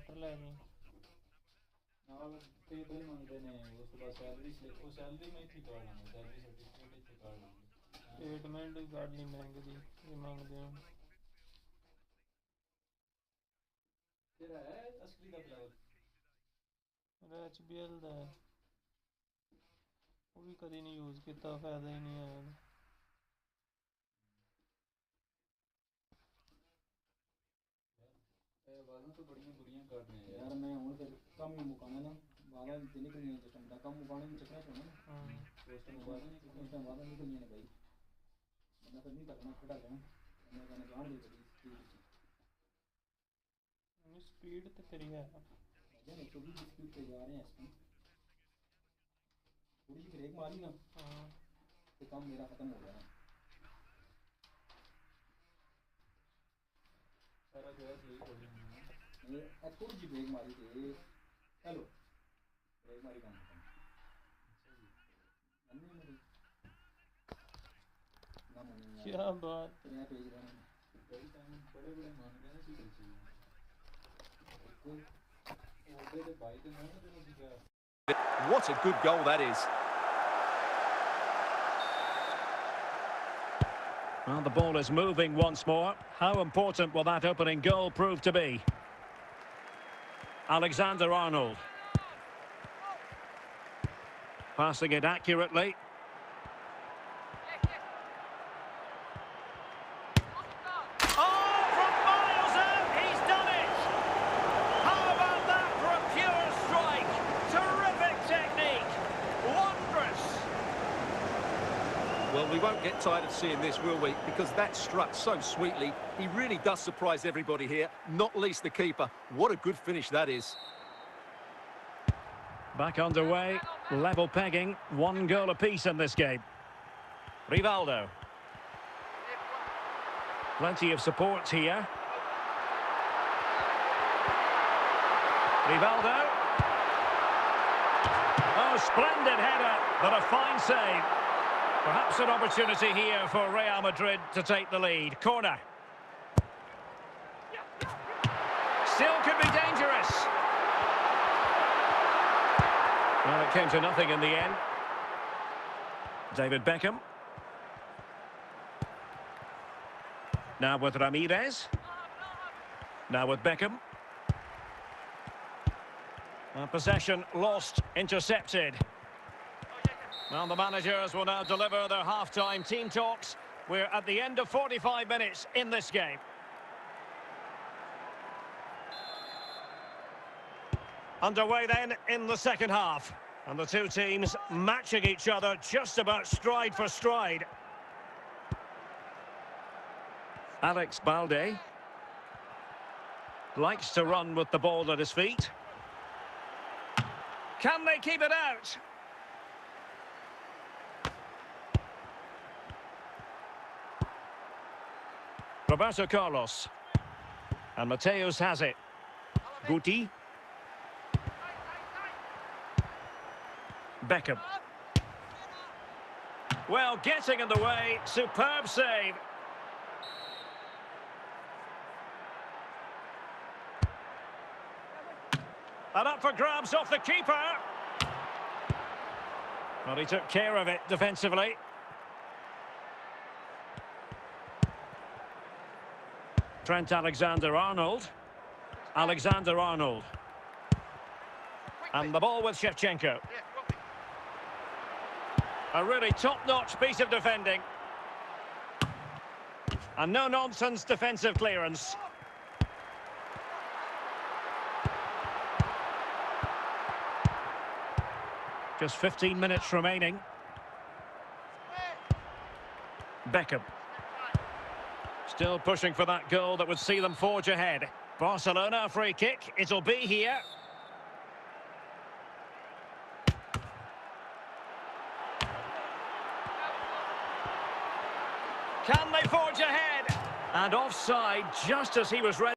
Letter ਲੈ ਗਏ ਨਾਲ ਪੇਪਰ ਹੀ ਮੰਗਦੇ ਨੇ। ਉਸ ਤੋਂ ਬਾਅਦ ਸੈਲਰੀ ਸਲਿੱਪ, ਉਹ ਸੈਲਰੀ ਮੈਂ ਇੱਥੇ ਕਰ ਲਾਂਗਾ, ਸੈਲਰੀ ਸਰਟੀਫਿਕੇਟ ਇੱਥੇ ਕਰ ਲਾਂਗੇ। ਸਟੇਟਮੈਂਟ ਕਾਰਡ ਨਹੀਂ ਮੰਗਦੀ ਇਹ ਮੰਗਦੇ ਹੋ। ਤੇਰਾ ਹੈ ਅਸਲੀ ਦਾ ਪਲਾਨ? ਮੇਰਾ HBL ਦਾ ਹੈ, ਉਹ ਵੀ ਕਦੀ ਨਹੀਂ ਯੂਜ਼ ਕੀਤਾ, ਫਾਇਦਾ ਹੀ ਨਹੀਂ ਆਇਆ। आवाज़ें तो बड़ियाँ बुरियाँ कर रहे हैं यार। मैं हूँ फिर कम ही मुकाना ना, आवाज़ तो निकलनी है सिस्टम का, कम मुकाने में चक्कर छोड़ना ना। उस टाइम आवाज़ें निकलनी है भाई, मैं फिर नहीं करना, खड़ा लेना मैं कहना जान दी बड़ी स्पीड तो तेरी है भाई, 120 की स्पीड पे जा रहे हैं इस टाइम। थोड़ी सी ब्रेक मारी ना तो काम मेरा ख़त्म हो गया ना सारा जो है यही हो गया। थोड़ी सी ब्रेक मारी थी, हेलो ब्रेक मारी काम खत्म। क्या बात मैं पेज रहा हूँ कई टाइम बड़े बड़े मान गए ना चीज़ चाहिए बाइक में क्या। What a good goal that is. Well, the ball is moving once more. How important will that opening goal prove to be? Alexander-Arnold. Passing it accurately. Well, we won't get tired of seeing this, will we? Because that struck so sweetly. He really does surprise everybody here, not least the keeper. What a good finish that is. Back underway, level pegging, 1 goal apiece in this game. Rivaldo. Plenty of support here. Rivaldo. Oh, splendid header, but a fine save. Perhaps an opportunity here for Real Madrid to take the lead. Corner. Still could be dangerous. Well, it came to nothing in the end. David Beckham. Now with Ramirez. Now with Beckham. Possession lost, intercepted. Well, the managers will now deliver their half-time team talks. We're at the end of 45 minutes in this game. Underway then in the second half. And the two teams matching each other just about stride for stride. Alex Balde likes to run with the ball at his feet. Can they keep it out? Roberto Carlos. And Mateus has it. Guti. Beckham. Well, getting in the way. Superb save. And up for grabs off the keeper. Well, he took care of it defensively. Trent Alexander-Arnold. Alexander-Arnold. And the ball with Shevchenko. A really top-notch piece of defending. And no-nonsense defensive clearance. Just 15 minutes remaining. Beckham. Still pushing for that goal that would see them forge ahead. Barcelona, a free kick. It'll be here. Can they forge ahead? And offside just as he was ready.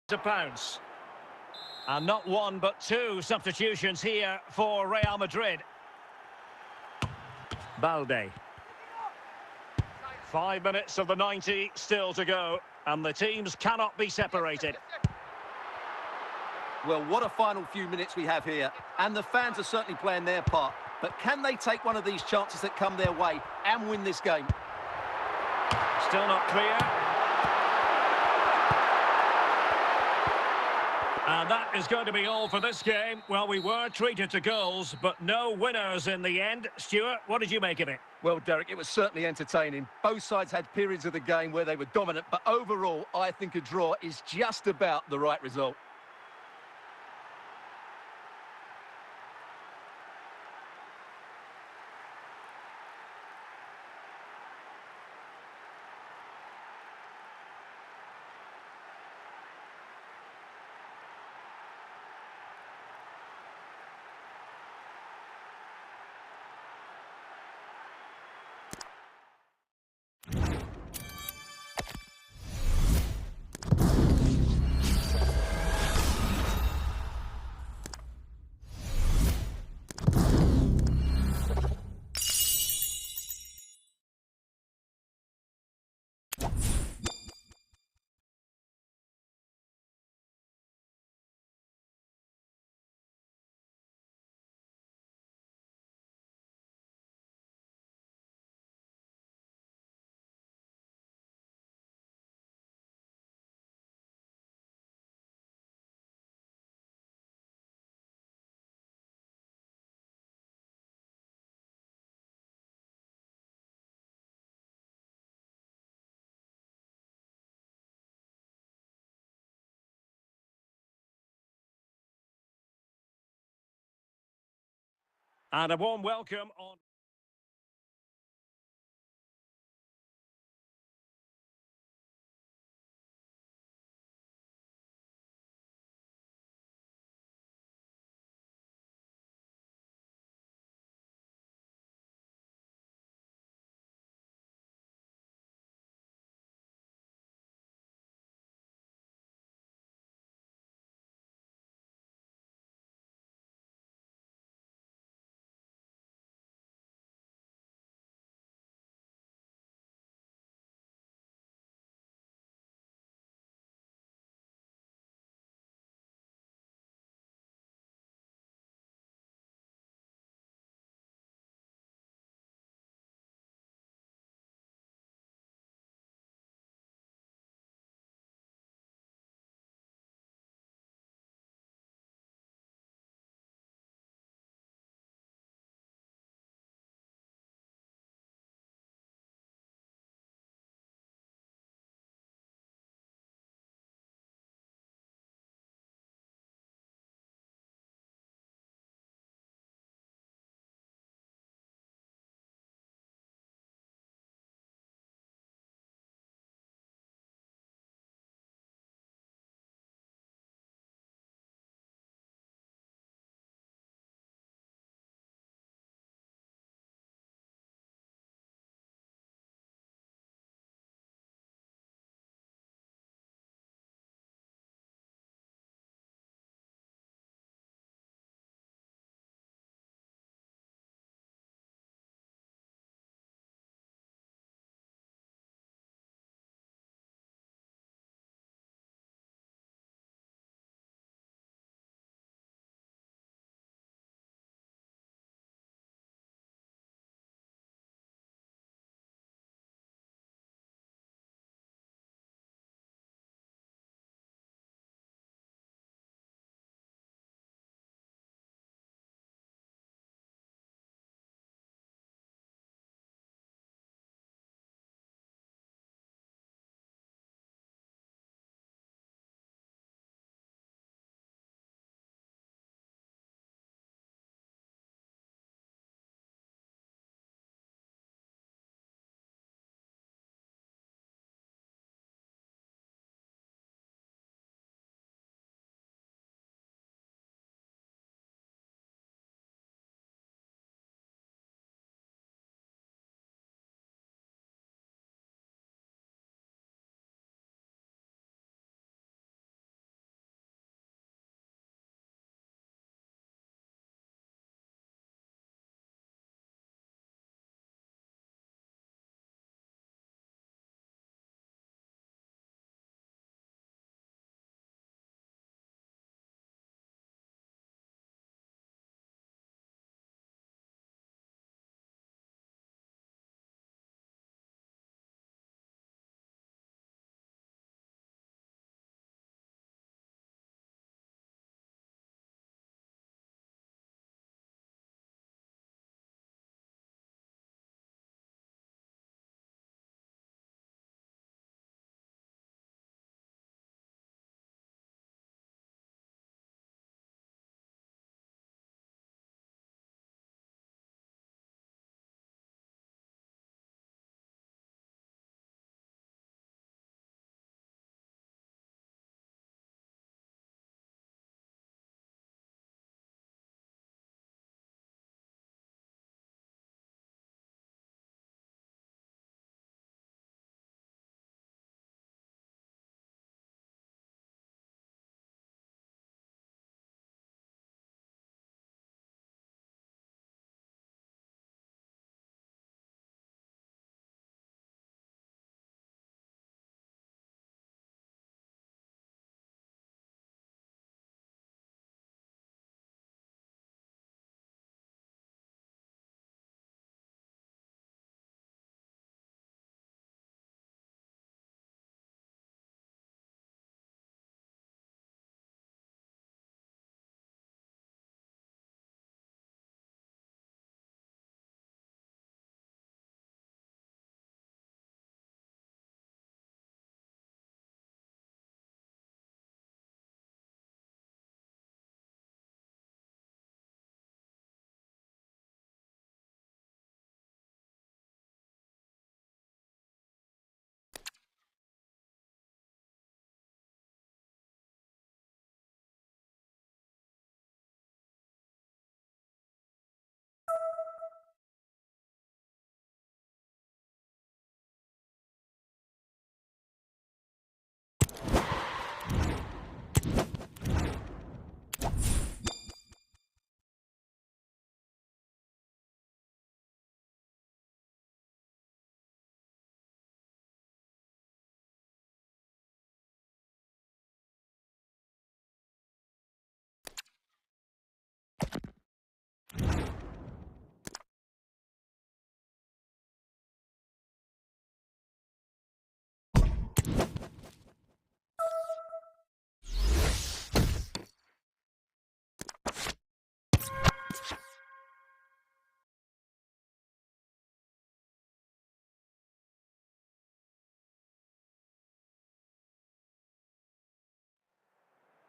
to pounce. And not one but two substitutions here for Real Madrid. Balde. 5 minutes of the 90 still to go, and the teams cannot be separated. Well, what a final few minutes we have here, and the fans are certainly playing their part. But can they take one of these chances that come their way and win this game? Still not clear. And that is going to be all for this game. Well, we were treated to goals, but no winners in the end. Stuart, what did you make of it? Well, Derek, it was certainly entertaining. Both sides had periods of the game where they were dominant, but overall, I think a draw is just about the right result. And a warm welcome on...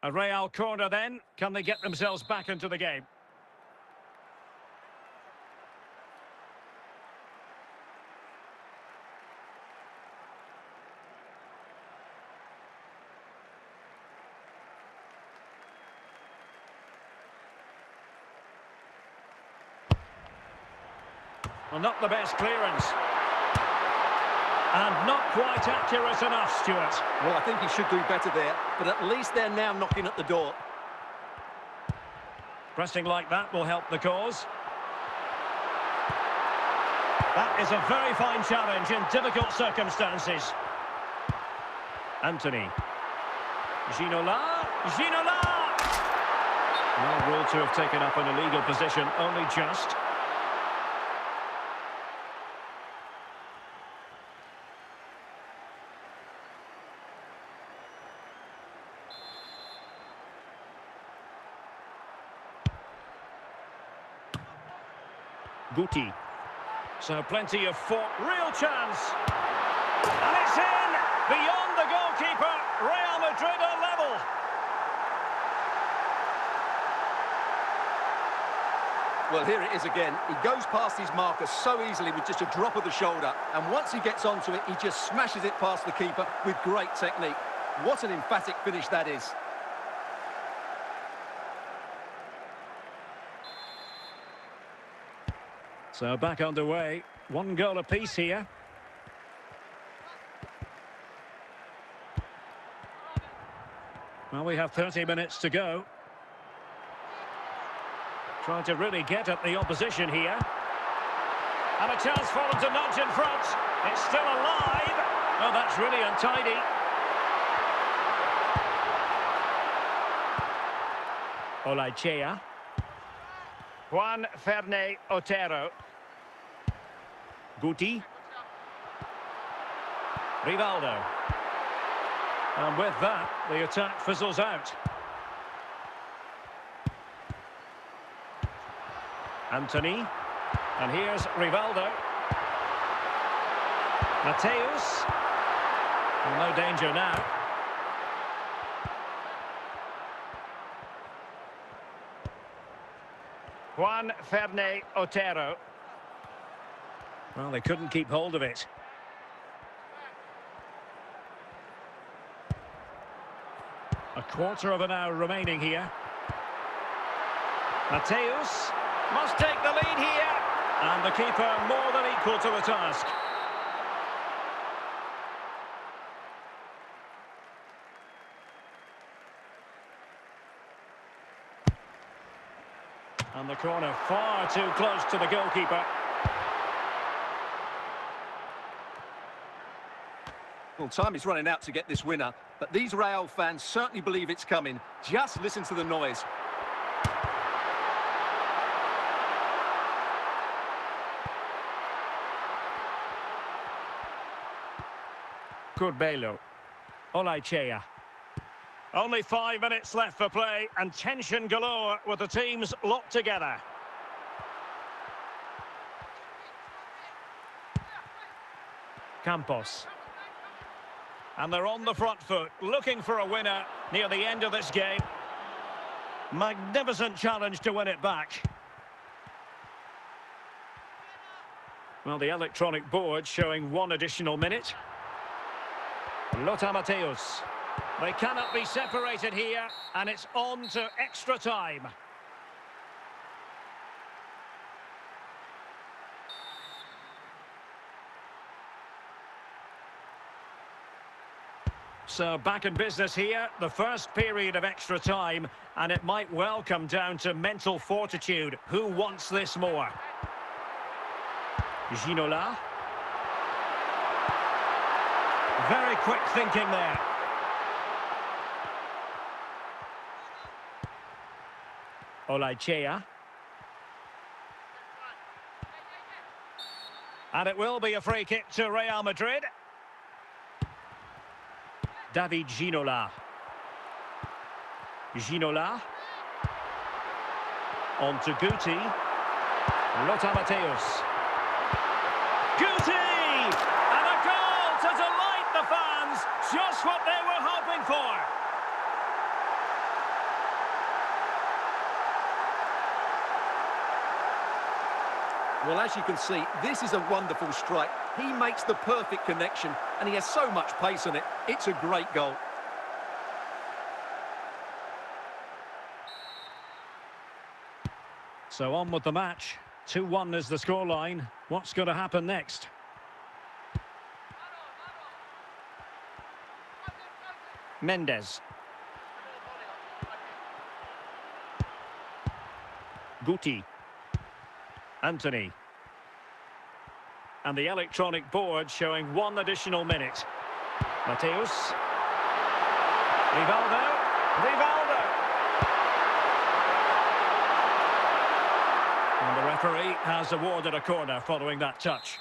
A Real corner then. Can they get themselves back into the game? Well, not the best clearance. And not quite accurate enough, Stuart. Well, I think he should do better there, but at least they're now knocking at the door. Pressing like that will help the cause. That is a very fine challenge in difficult circumstances. Anthony. Ginola. Ginola! No rule to have taken up an illegal position, only just. Guti. So plenty of real chance. And it's in! Beyond the goalkeeper, Real Madrid are level. Well, here it is again. He goes past his marker so easily with just a drop of the shoulder. And once he gets onto it, he just smashes it past the keeper with great technique. What an emphatic finish that is. So back underway. One goal apiece here. Well, we have 30 minutes to go. Trying to really get at the opposition here. And a chance for them to nudge in front. It's still alive. Oh, that's really untidy. Olaichea. Juan Ferne Otero. Guti. Rivaldo. And with that, the attack fizzles out. Anthony. And here's Rivaldo. Mateus. Well, no danger now. Juan Ferne Otero. Well, they couldn't keep hold of it. A quarter of an hour remaining here. Mateus must take the lead here. And the keeper more than equal to the task. And the corner far too close to the goalkeeper. Well, time is running out to get this winner, but these Real fans certainly believe it's coming. Just listen to the noise. Curbelo. Olaichea. Only 5 minutes left for play and tension galore with the teams locked together. Campos. And they're on the front foot, looking for a winner near the end of this game. Magnificent challenge to win it back. Well, the electronic board showing 1 additional minute. Lothar Matthäus. They cannot be separated here, and it's on to extra time. So back in business here, the first period of extra time, and it might well come down to mental fortitude. Who wants this more? Ginola. Very quick thinking there. Olaichea. And it will be a free kick to Real Madrid. David Ginola. Ginola. On to Guti. Lothar Matthäus. Guti! And a goal to delight the fans. Just what they were hoping for. Well, as you can see, this is a wonderful strike. He makes the perfect connection, and he has so much pace on it. It's a great goal. So on with the match. 2-1 is the scoreline. What's going to happen next? Mendes. Guti. Anthony. And the electronic board showing 1 additional minute. Mateus. Rivaldo. Rivaldo. And the referee has awarded a corner following that touch.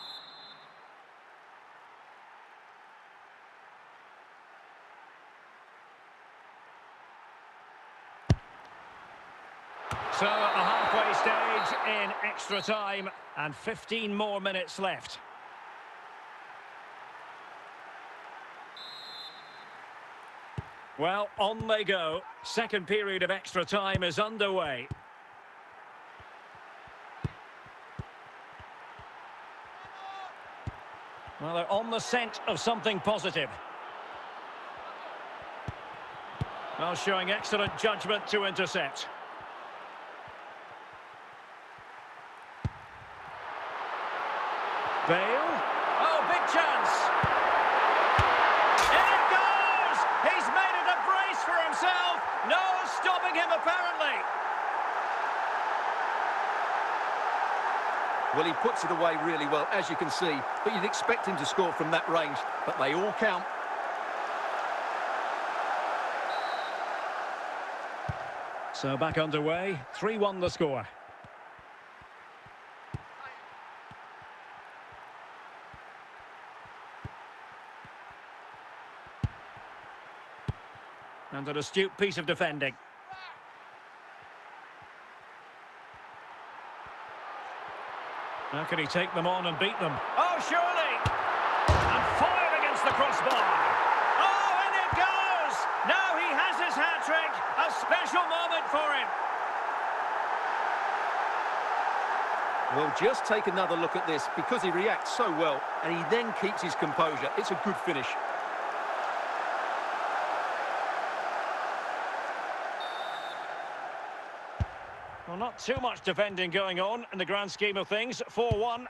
So, a halfway stage in extra time and 15 more minutes left. Well, on they go. Second period of extra time is underway. Well, they're on the scent of something positive. Well, showing excellent judgment to intercept. Bale. Oh, big chance. In it goes! He's made it a brace for himself. No stopping him, apparently. Well, he puts it away really well, as you can see. But you'd expect him to score from that range. But they all count. So back underway. 3-1 the score. And an astute piece of defending. How can he take them on and beat them? Oh, surely! And fired against the crossbar. Oh, and it goes! Now he has his hat-trick. A special moment for him. Well, just take another look at this, because he reacts so well, and he then keeps his composure. It's a good finish. Well, not too much defending going on in the grand scheme of things. 4-1.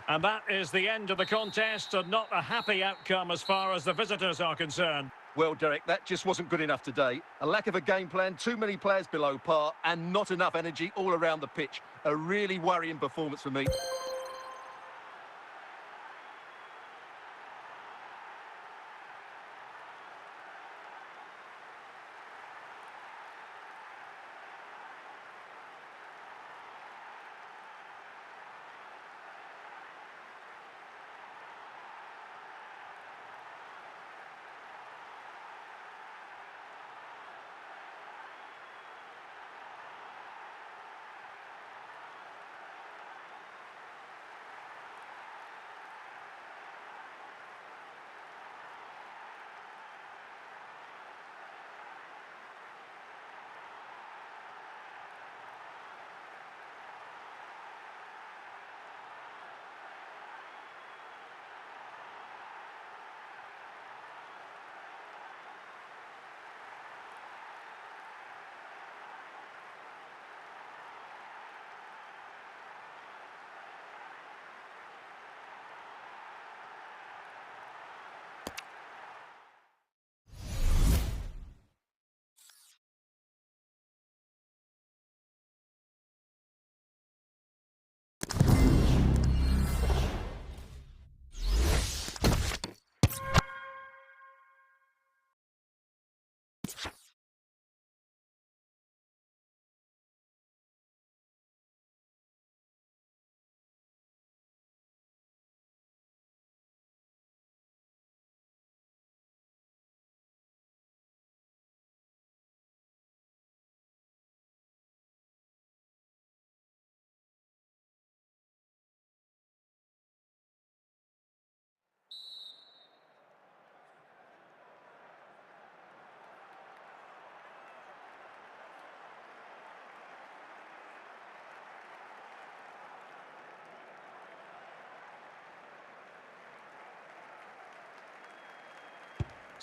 And that is the end of the contest, and not a happy outcome as far as the visitors are concerned. Well, Derek, that just wasn't good enough today. A lack of a game plan, too many players below par, and not enough energy all around the pitch. A really worrying performance for me.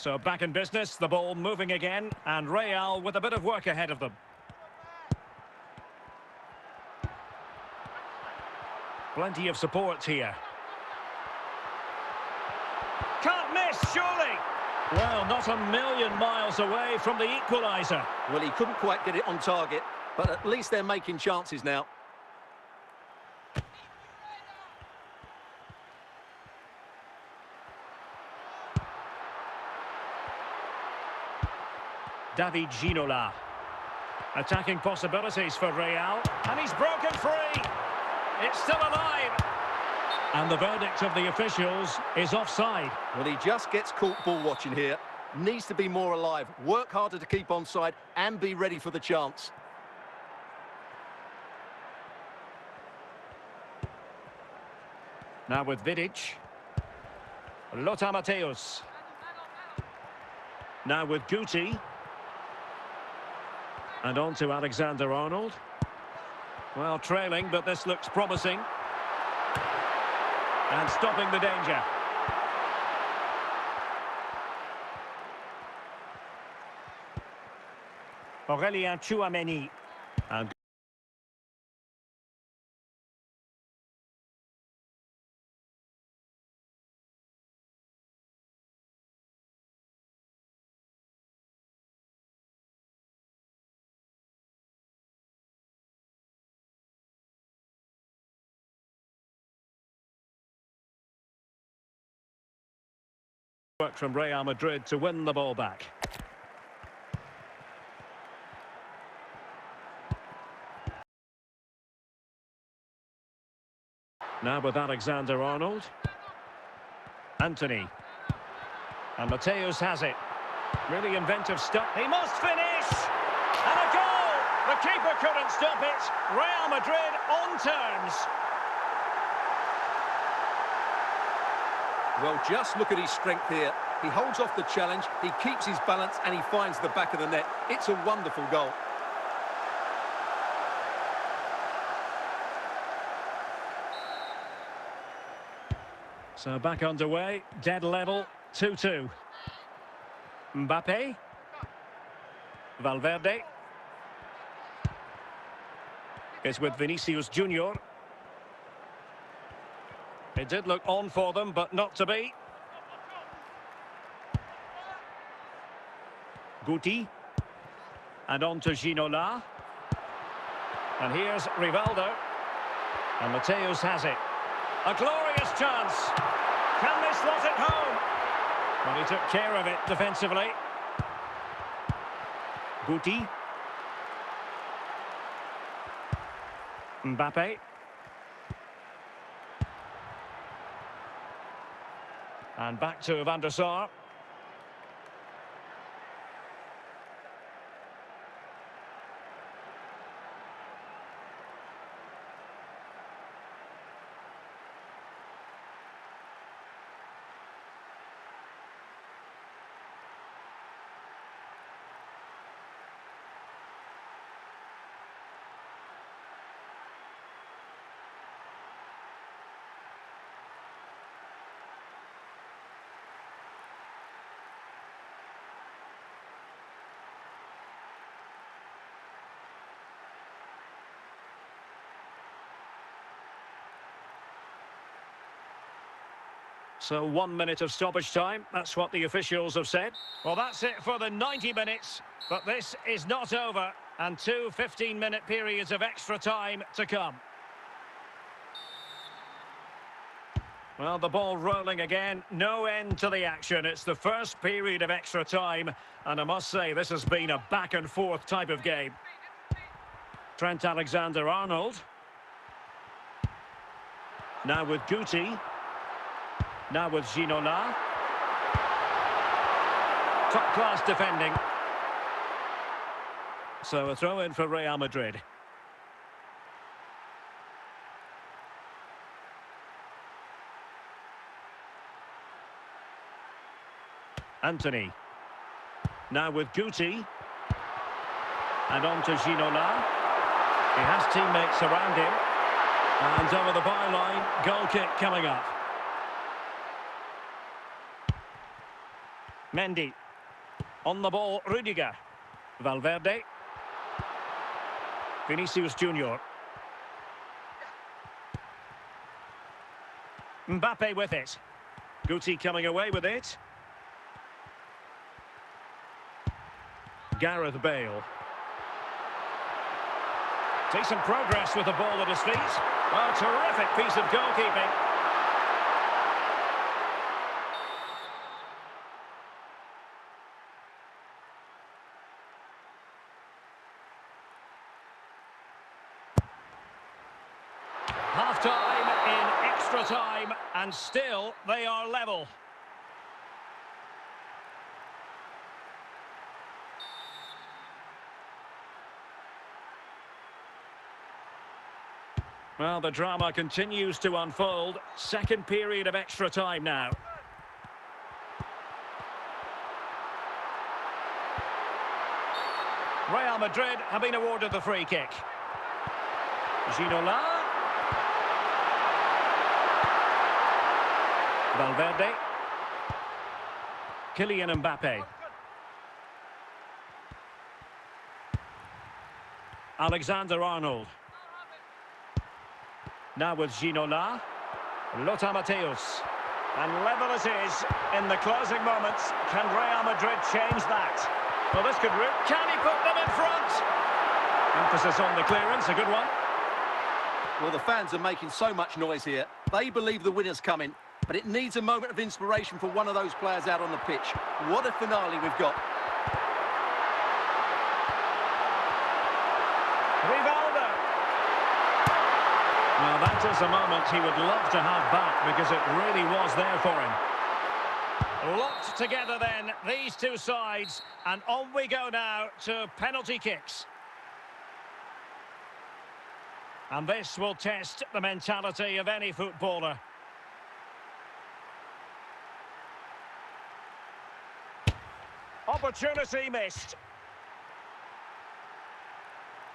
So back in business, the ball moving again, and Real with a bit of work ahead of them. Plenty of support here. Can't miss, surely! Well, not a million miles away from the equaliser. Well, he couldn't quite get it on target, but at least they're making chances now. David Ginola. Attacking possibilities for Real. And he's broken free. It's still alive. And the verdict of the officials is offside. Well, he just gets caught ball watching here. Needs to be more alive, work harder to keep onside and be ready for the chance. Now with Vidic. Lothar Matthäus. Now with Guti. And on to Alexander-Arnold. Well, trailing, but this looks promising. And stopping the danger. Aurélien Tchouaméni. And work from Real Madrid to win the ball back. Now with Alexander-Arnold. Anthony. And Matthäus has it. Really inventive stuff. He must finish! And a goal! The keeper couldn't stop it. Real Madrid on terms. Well, just look at his strength here. He holds off the challenge, he keeps his balance, and he finds the back of the net. It's a wonderful goal. So back underway, dead level, 2-2. Mbappe. Valverde. It's with Vinicius Junior. It did look on for them, but not to be. Guti. And on to Ginola. And here's Rivaldo. And Matthäus has it. A glorious chance. Can they slot it home? Well, he took care of it defensively. Guti. Mbappe. And back to Van der Sar. So 1 minute of stoppage time, that's what the officials have said. Well, that's it for the 90 minutes, but this is not over, and two 15-minute periods of extra time to come. Well, the ball rolling again, no end to the action. It's the first period of extra time, and I must say this has been a back-and-forth type of game. Trent Alexander-Arnold. Now with Guti. Now with Ginola. Top-class defending. So a throw-in for Real Madrid. Anthony. Now with Guti. And on to Ginola. He has teammates around him. And over the byline, goal kick coming up. Mendy. On the ball, Rudiger. Valverde. Vinicius Junior. Mbappe with it. Guti coming away with it. Gareth Bale. Decent progress with the ball at his feet. Well, terrific piece of goalkeeping. Half-time in extra time, and still they are level. Well, the drama continues to unfold. Second period of extra time now. Real Madrid have been awarded the free kick. Ginola. Valverde. Kylian Mbappe. Alexander-Arnold. Now with Ginola. Lothar Matthäus. And level it is in the closing moments. Can Real Madrid change that? Well, this could work. Can he put them in front? Emphasis on the clearance, a good one. Well, the fans are making so much noise here. They believe the winner's coming, but it needs a moment of inspiration for one of those players out on the pitch. What a finale we've got. Rivaldo. Well, that is a moment he would love to have back because it really was there for him. Locked together then, these two sides, and on we go now to penalty kicks. And this will test the mentality of any footballer. Opportunity missed.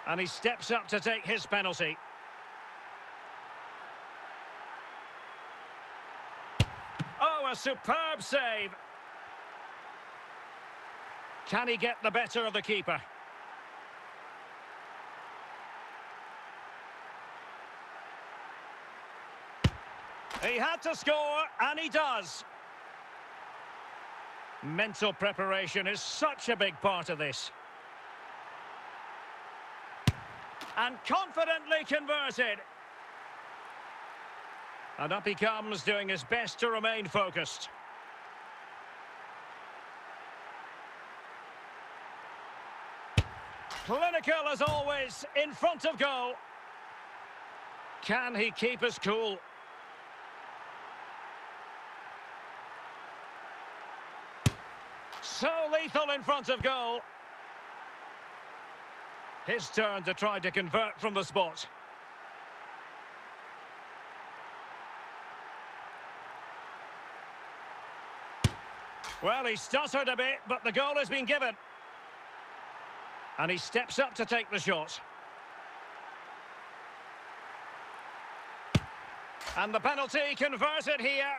And he steps up to take his penalty. Oh, a superb save. Can he get the better of the keeper? He had to score, and he does. Mental preparation is such a big part of this. And confidently converted. And up he comes, doing his best to remain focused. Clinical as always, in front of goal. Can he keep his cool? So lethal in front of goal. His turn to try to convert from the spot. Well, he stuttered a bit, but the goal has been given. And he steps up to take the shot. And the penalty converted here.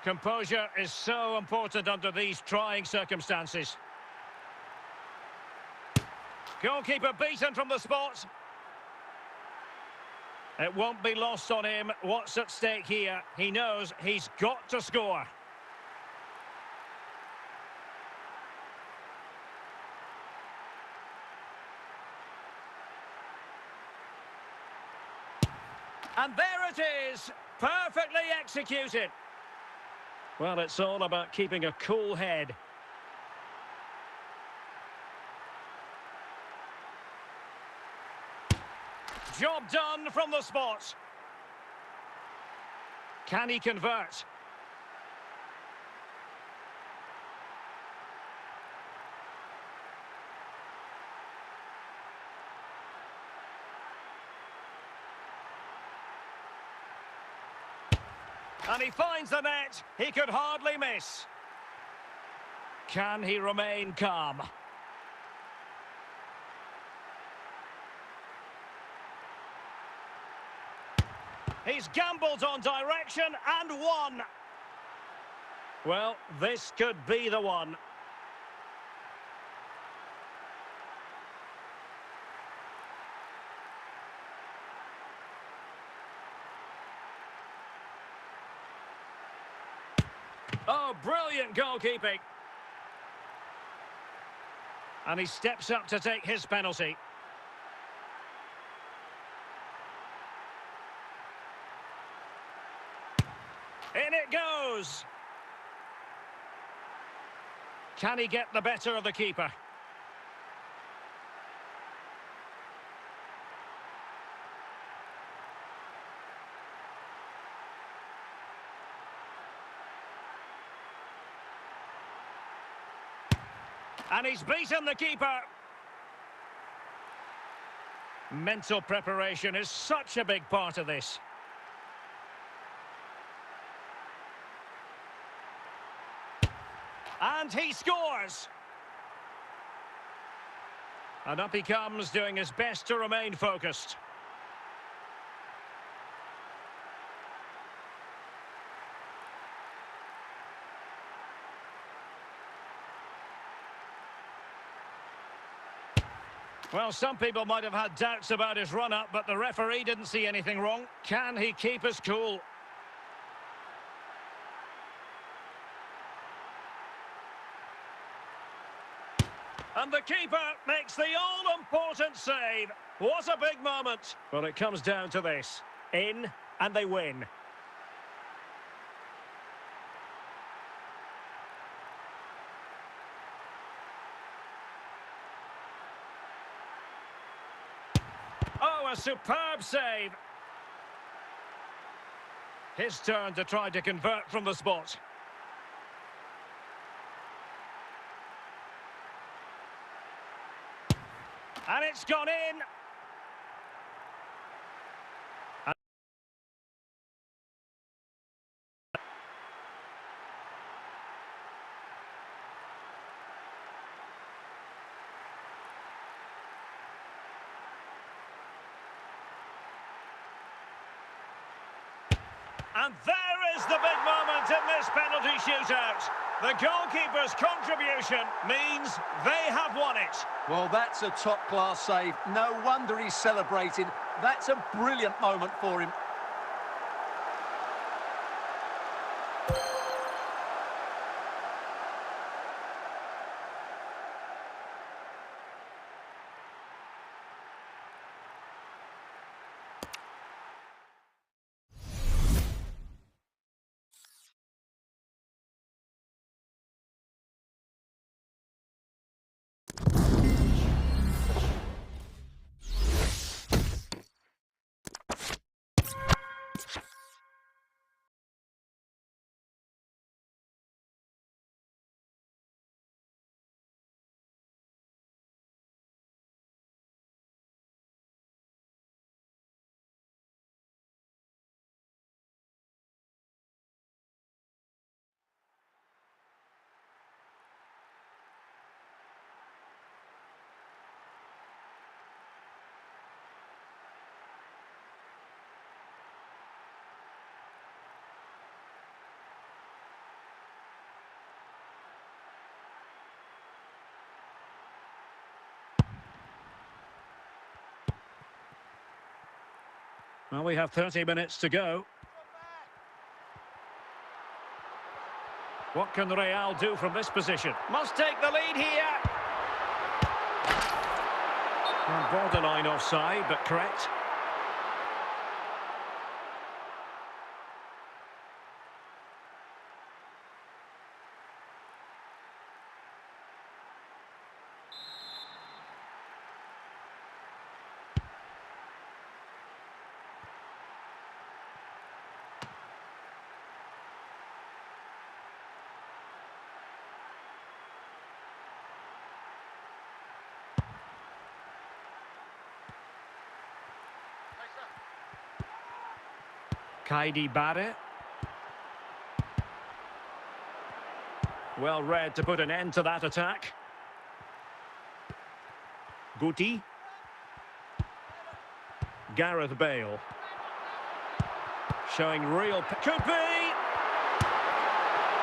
Composure is so important under these trying circumstances. Goalkeeper beaten from the spot. It won't be lost on him what's at stake here. He knows he's got to score. And there it is, perfectly executed. Well, it's all about keeping a cool head. Job done from the spot. Can he convert? And he finds the net. He could hardly miss. Can he remain calm? He's gambled on direction and won. Well, this could be the one. Oh, brilliant goalkeeping. And he steps up to take his penalty. In it goes. Can he get the better of the keeper? And he's beaten the keeper. Mental preparation is such a big part of this. And he scores! And up he comes, doing his best to remain focused. Well, some people might have had doubts about his run-up, but the referee didn't see anything wrong. Can he keep his cool? And the keeper makes the all-important save. What a big moment. Well, it comes down to this. In, and they win. Oh, a superb save. His turn to try to convert from the spot. And it's gone in. And there is the big moment in this penalty shootout. The goalkeeper's contribution means they have won it. Well, that's a top-class save. No wonder he's celebrating. That's a brilliant moment for him. Well, we have 30 minutes to go. What can Real do from this position? Must take the lead here. Well, borderline offside, but correct. Kaidi Barre. Well read to put an end to that attack. Guti. Gareth Bale. Showing real... Could be!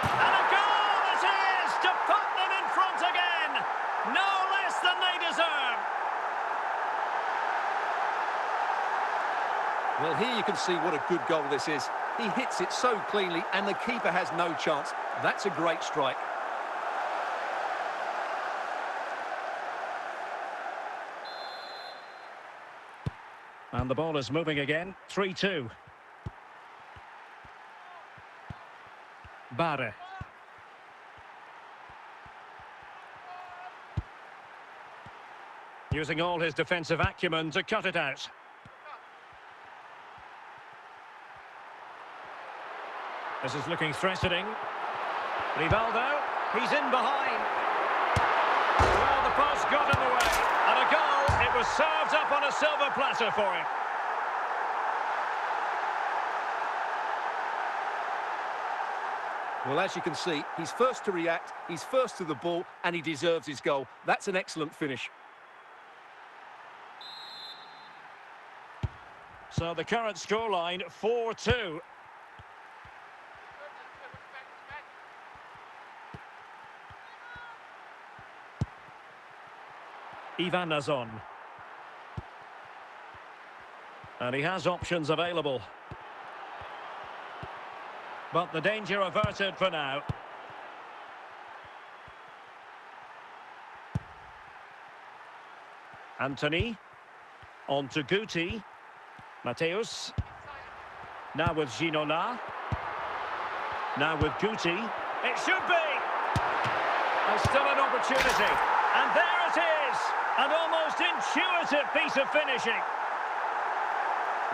And a goal! here you can see what a good goal this is. He hits it so cleanly and the keeper has no chance. That's a great strike. And the ball is moving again. 3-2. Barre. Using all his defensive acumen to cut it out. This is looking threatening. Rivaldo, he's in behind. Well, the post got in the way. And a goal, it was served up on a silver platter for him. Well, as you can see, he's first to react, he's first to the ball, and he deserves his goal. That's an excellent finish. So the current scoreline, 4-2. Ivan Nazon. And he has options available. But the danger averted for now. Anthony. On to Guti. Mateus. Now with Ginola. Now with Guti. It should be! There's still an opportunity. And there it is! An almost intuitive piece of finishing.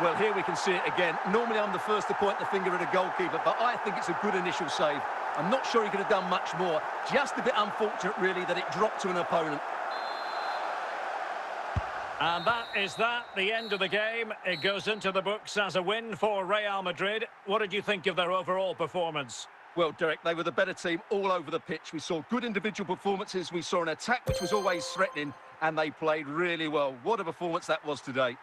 Well, here we can see it again. Normally I'm the first to point the finger at a goalkeeper, but I think it's a good initial save. I'm not sure he could have done much more. Just a bit unfortunate, really, that it dropped to an opponent. And that is that, the end of the game. It goes into the books as a win for Real Madrid. What did you think of their overall performance? Well, Derek, they were the better team all over the pitch. We saw good individual performances. We saw an attack which was always threatening, and they played really well. What a performance that was today.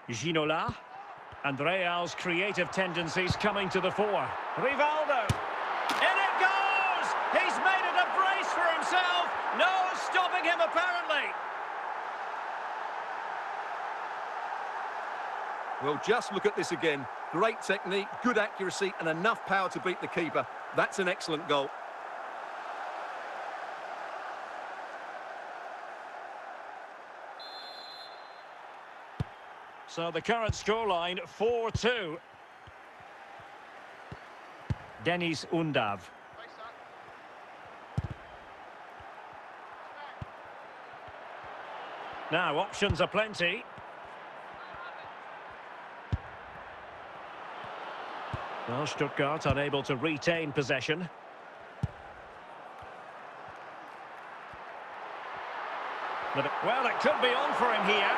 Ginola. And Real's creative tendencies coming to the fore. Rivaldo. In it goes! He's made it a brace for himself. No stopping him, apparently. Well, just look at this again. Great technique, good accuracy, and enough power to beat the keeper. That's an excellent goal. So the current scoreline, 4-2. Denis Undav. Now, options are plenty. Well, Stuttgart unable to retain possession. Well, it could be on for him here.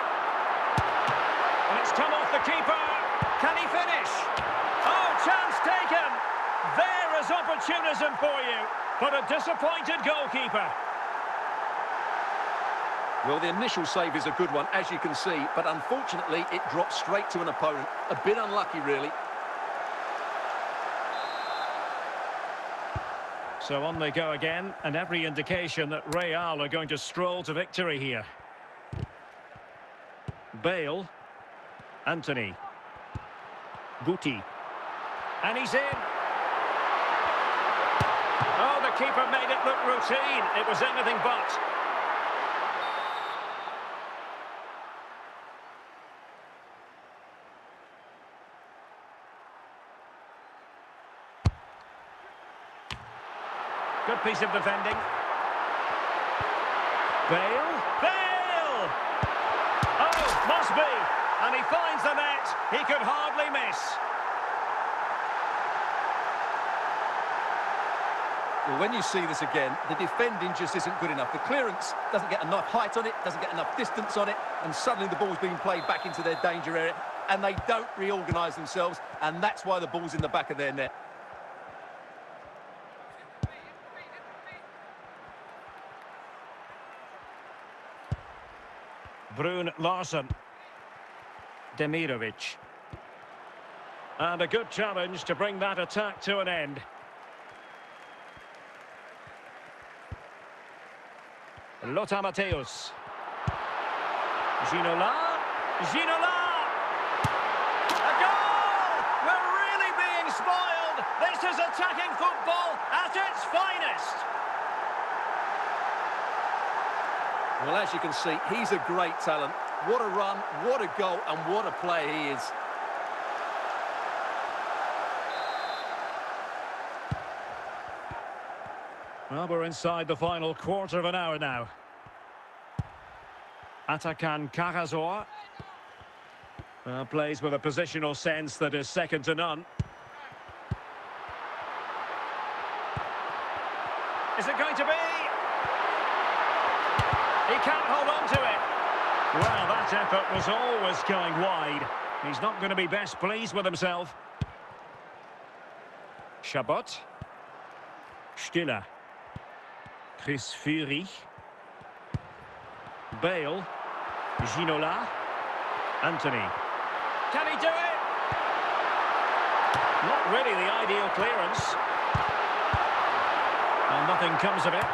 And it's come off the keeper. Can he finish? Oh, chance taken. There is opportunism for you, but a disappointed goalkeeper. Well, the initial save is a good one, as you can see, but unfortunately it dropped straight to an opponent. A bit unlucky, really. So on they go again, and every indication that Real are going to stroll to victory here. Bale. Anthony. Guti. And he's in. Oh, the keeper made it look routine. It was anything but. Good piece of defending. Bale. Bale! Oh, must be. And he finds the net. He could hardly miss. Well, when you see this again, the defending just isn't good enough. The clearance doesn't get enough height on it, doesn't get enough distance on it, and suddenly the ball's being played back into their danger area, and they don't reorganise themselves, and that's why the ball's in the back of their net. Brun Larsen. Demirovic. And a good challenge to bring that attack to an end. Lothar Matthäus. Ginola. Ginola! A goal! We're really being spoiled. This is attacking football at its finest. Well, as you can see, he's a great talent. What a run, what a goal, and what a player he is. Well, we're inside the final quarter of an hour now. Atakan Karazor plays with a positional sense that is second to none. Is it going to be? He can't hold on to it. Well, that effort was always going wide. He's not going to be best pleased with himself. Chabot. Stiller. Chris Fury. Bale. Ginola. Anthony. Can he do it? Not really the ideal clearance. And nothing comes of it.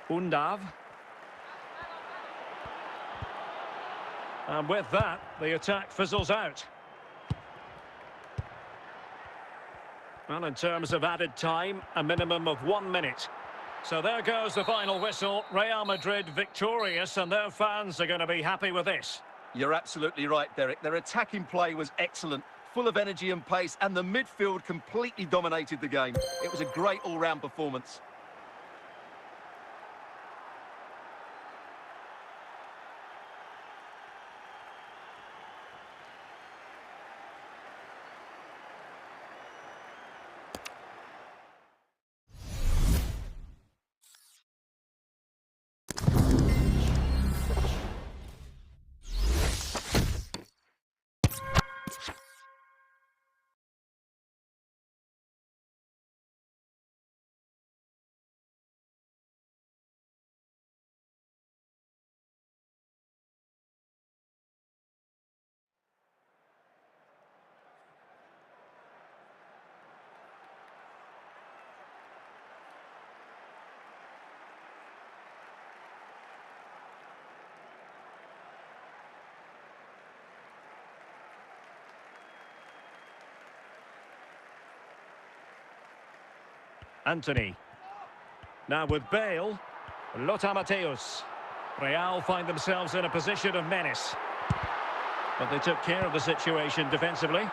Undav. And with that, the attack fizzles out. Well, in terms of added time, a minimum of 1 minute. So there goes the final whistle. Real Madrid victorious, and their fans are going to be happy with this. You're absolutely right, Derek. Their attacking play was excellent, full of energy and pace, and the midfield completely dominated the game. It was a great all-round performance. Anthony. Now with Bale. Lothar Matthäus. Real find themselves in a position of menace. But they took care of the situation defensively.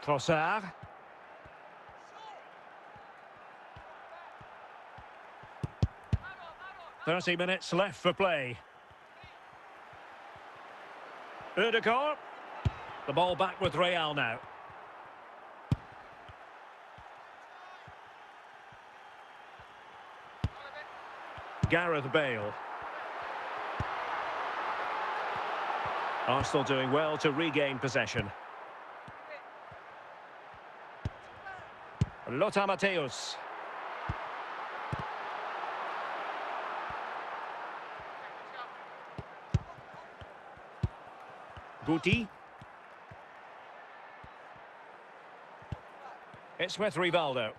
Trossard. 30 minutes left for play. Ødegaard. The ball back with Real now. Gareth Bale. Arsenal doing well to regain possession. Lothar Matthäus. Guti. It's with Rivaldo.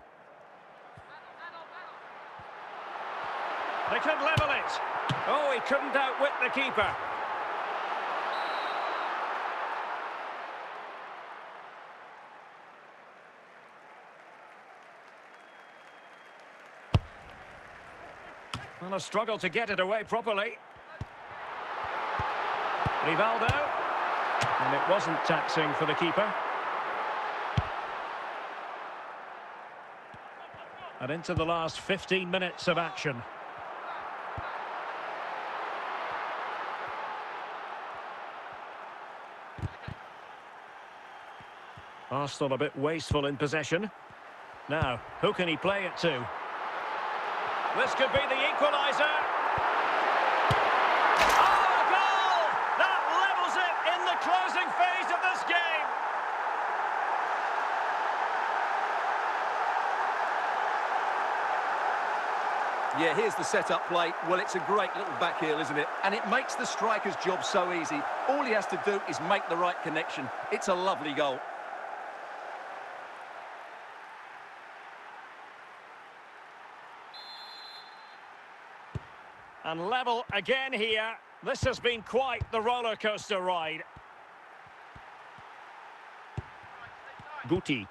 They could level it. Oh, he couldn't outwit the keeper. Well, a struggle to get it away properly. Rivaldo. And it wasn't taxing for the keeper. And into the last 15 minutes of action. Arsenal a bit wasteful in possession. Now, who can he play it to? This could be the equaliser. Oh, a goal! That levels it in the closing phase of this game. Yeah, here's the set-up play. Well, it's a great little back heel, isn't it? And it makes the striker's job so easy. All he has to do is make the right connection. It's a lovely goal. And level again here. This has been quite the roller coaster ride. Guti.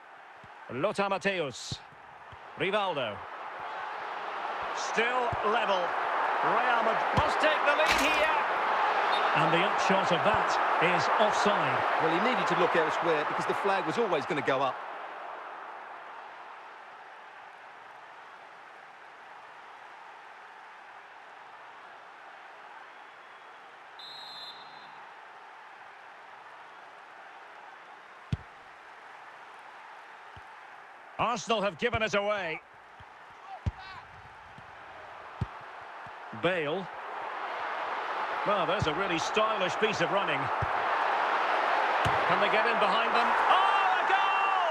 Lothar Matthäus. Rivaldo. Still level. Real Madrid must take the lead here. And the upshot of that is offside. Well, he needed to look elsewhere because the flag was always going to go up. Arsenal have given it away. Bale. Well, there's a really stylish piece of running. Can they get in behind them? Oh, a goal!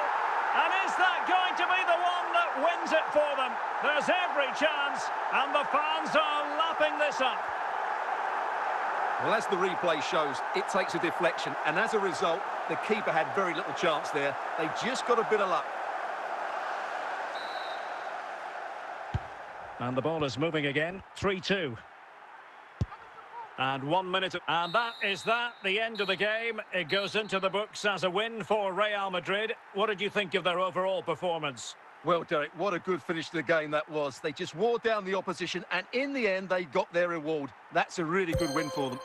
And is that going to be the one that wins it for them? There's every chance, and the fans are lapping this up. Well, as the replay shows, it takes a deflection, and as a result, the keeper had very little chance there. They just got a bit of luck. And the ball is moving again. 3-2. And 1 minute. And that is that. The end of the game. It goes into the books as a win for Real Madrid. What did you think of their overall performance? Well, Derek, what a good finish to the game that was. They just wore down the opposition, and in the end, they got their reward. That's a really good win for them.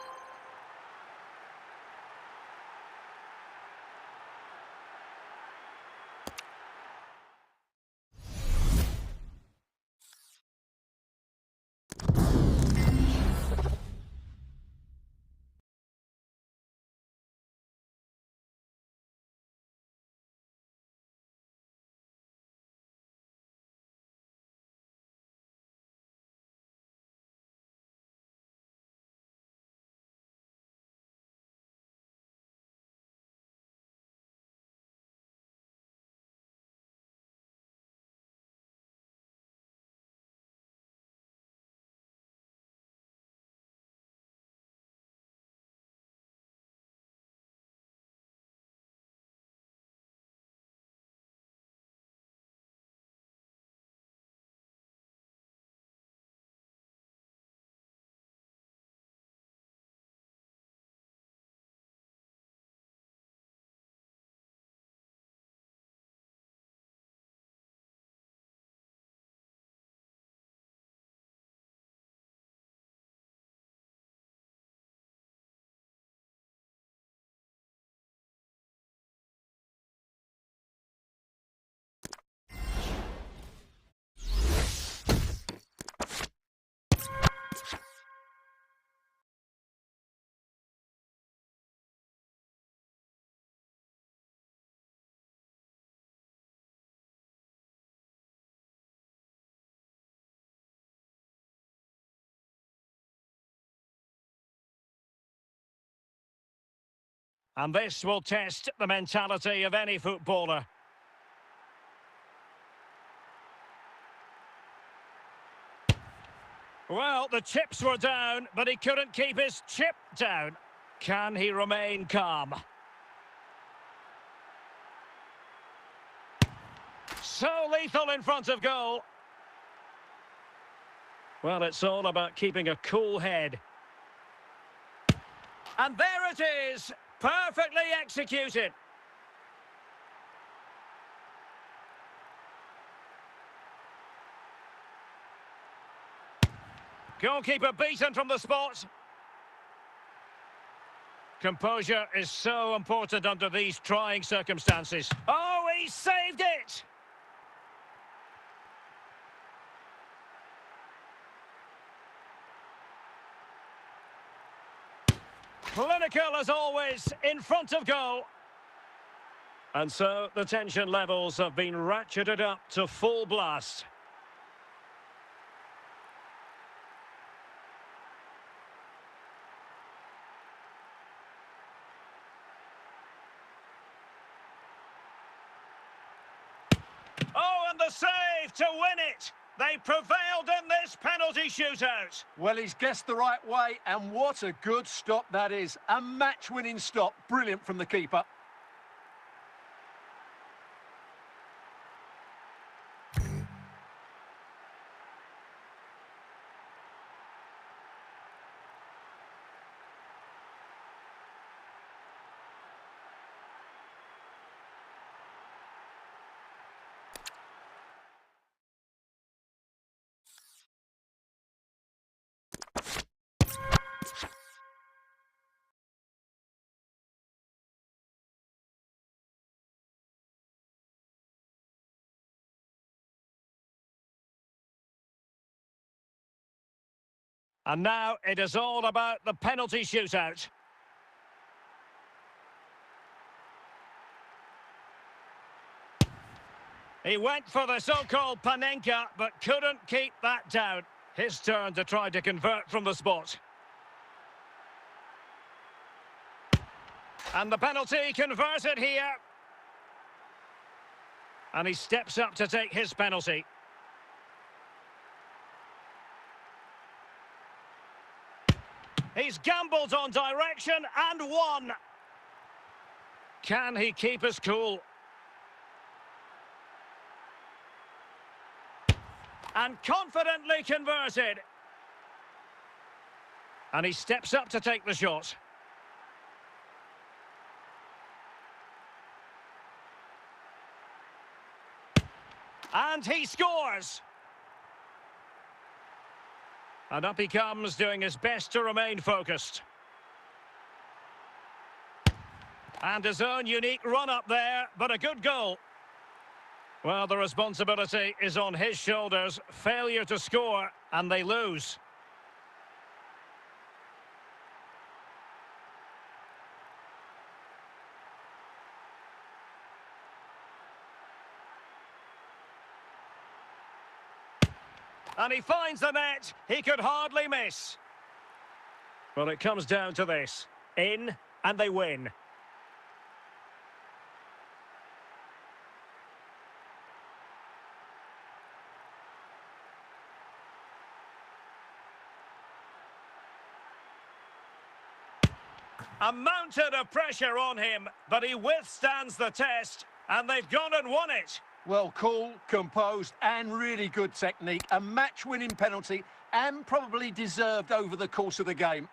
And this will test the mentality of any footballer. Well, the chips were down, but he couldn't keep his chip down. Can he remain calm? So lethal in front of goal. Well, it's all about keeping a cool head. And there it is, perfectly executed. Goalkeeper beaten from the spot. Composure is so important under these trying circumstances. Oh, he saved it! Clinical as always, in front of goal. And so the tension levels have been ratcheted up to full blast. Oh, and the save to win it! They prevailed in this penalty shootout. Well, he's guessed the right way, and what a good stop that is. A match-winning stop. Brilliant from the keeper. And now it is all about the penalty shootout. He went for the so-called Panenka, but couldn't keep that down. His turn to try to convert from the spot. And the penalty converted here. And he steps up to take his penalty. He's gambled on direction and won. Can he keep his cool? And confidently converted. And he steps up to take the shot. And he scores. And up he comes, doing his best to remain focused. And his own unique run up there, but a good goal. Well, the responsibility is on his shoulders. Failure to score, and they lose. And he finds the net. He could hardly miss. Well, it comes down to this. In, and they win. A mountain of pressure on him, but he withstands the test, and they've gone and won it. Well, cool, composed, and really good technique. A match-winning penalty, and probably deserved over the course of the game.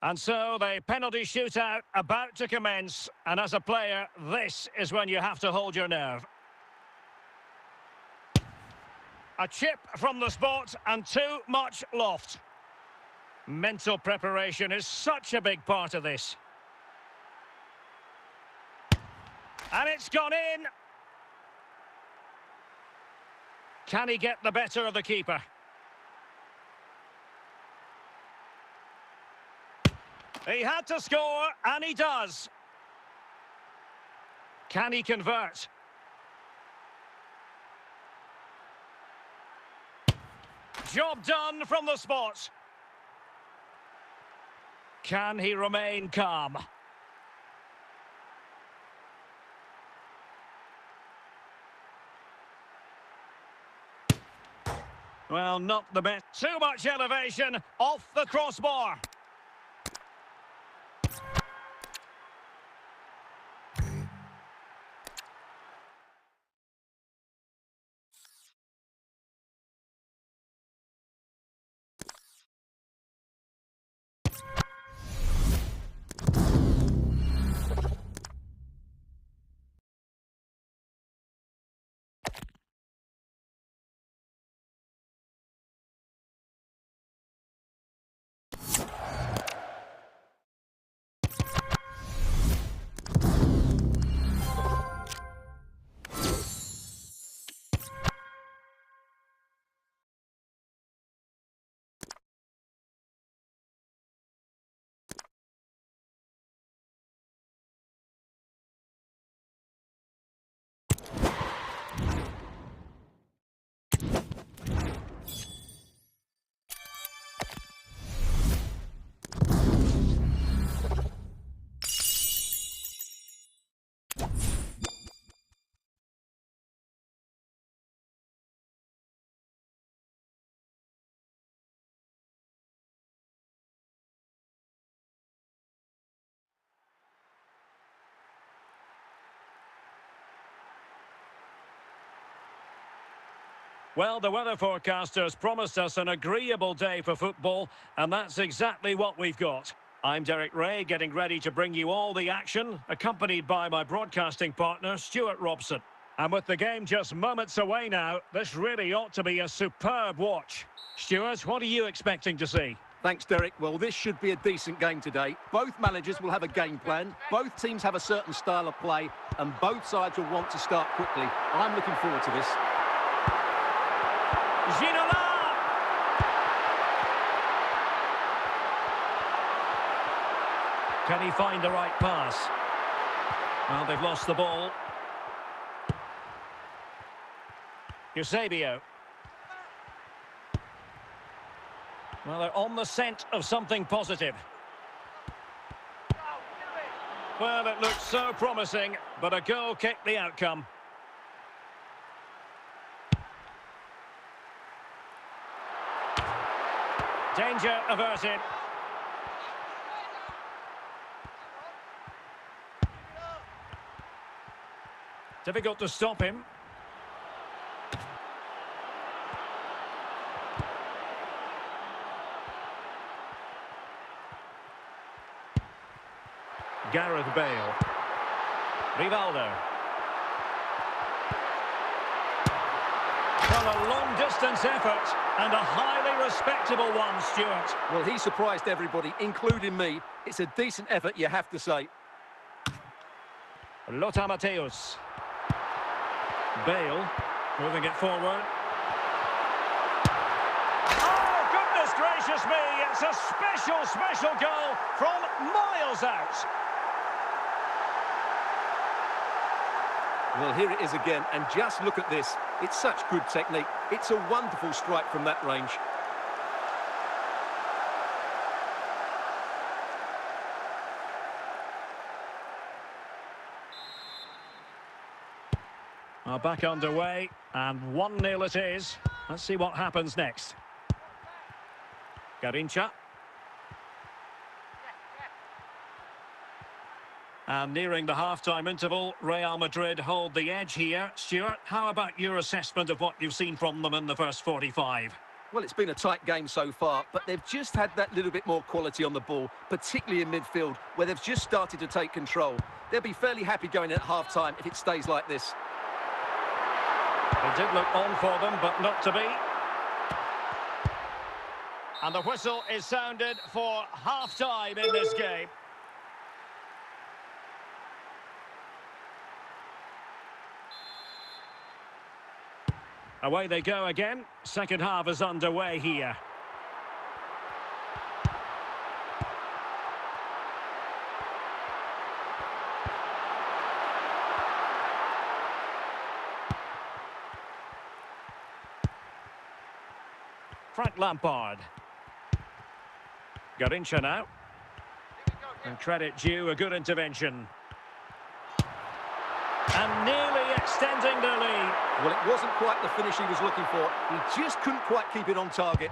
And so the penalty shootout about to commence. And as a player, this is when you have to hold your nerve. A chip from the spot and too much loft. Mental preparation is such a big part of this. And it's gone in. Can he get the better of the keeper? He had to score, and he does. Can he convert? Job done from the spot. Can he remain calm? Well, not the best. Too much elevation, off the crossbar. Well, the weather forecasters promised us an agreeable day for football, and that's exactly what we've got. I'm Derek Ray, getting ready to bring you all the action, accompanied by my broadcasting partner, Stuart Robson. And with the game just moments away now, this really ought to be a superb watch. Stuart, what are you expecting to see? Thanks, Derek. Well, this should be a decent game today. Both managers will have a game plan. Both teams have a certain style of play, and both sides will want to start quickly. I'm looking forward to this. Ginola! Can he find the right pass? Well, they've lost the ball. Eusebio. Well, they're on the scent of something positive. Well, it looked so promising, but a goal kicked the outcome. Danger averted. Difficult to stop him. Gareth Bale. Rivaldo. Well, a long-distance effort and a highly respectable one, Stuart. Well, he surprised everybody, including me. It's a decent effort, you have to say. Lothar Matthäus. Bale moving it forward. Oh, goodness gracious me! It's a special goal from miles out. Well, here it is again, and just look at this. It's such good technique. It's a wonderful strike from that range. Back underway, and 1-0 it is. Let's see what happens next. Garincha. And nearing the half-time interval, Real Madrid hold the edge here. Stuart, how about your assessment of what you've seen from them in the first 45? Well, it's been a tight game so far, but they've just had that little bit more quality on the ball, particularly in midfield, where they've just started to take control. They'll be fairly happy going at half-time if it stays like this. It did look on for them, but not to be. And the whistle is sounded for half-time in this game. Away they go again. Second half is underway here. Frank Lampard. Garincha now. And credit due, a good intervention. And nearly extending their lead. Well, it wasn't quite the finish he was looking for. He just couldn't quite keep it on target.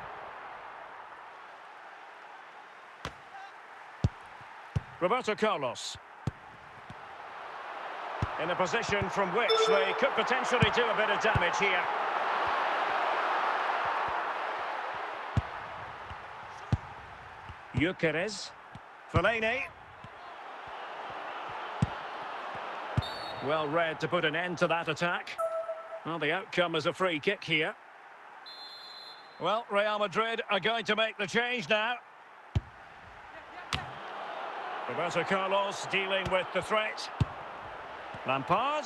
Roberto Carlos. In a position from which they could potentially do a bit of damage here. Gyökeres. Fellaini. Well read to put an end to that attack. Well, the outcome is a free kick here. Well, Real Madrid are going to make the change now. Roberto Carlos dealing with the threat. Lampard.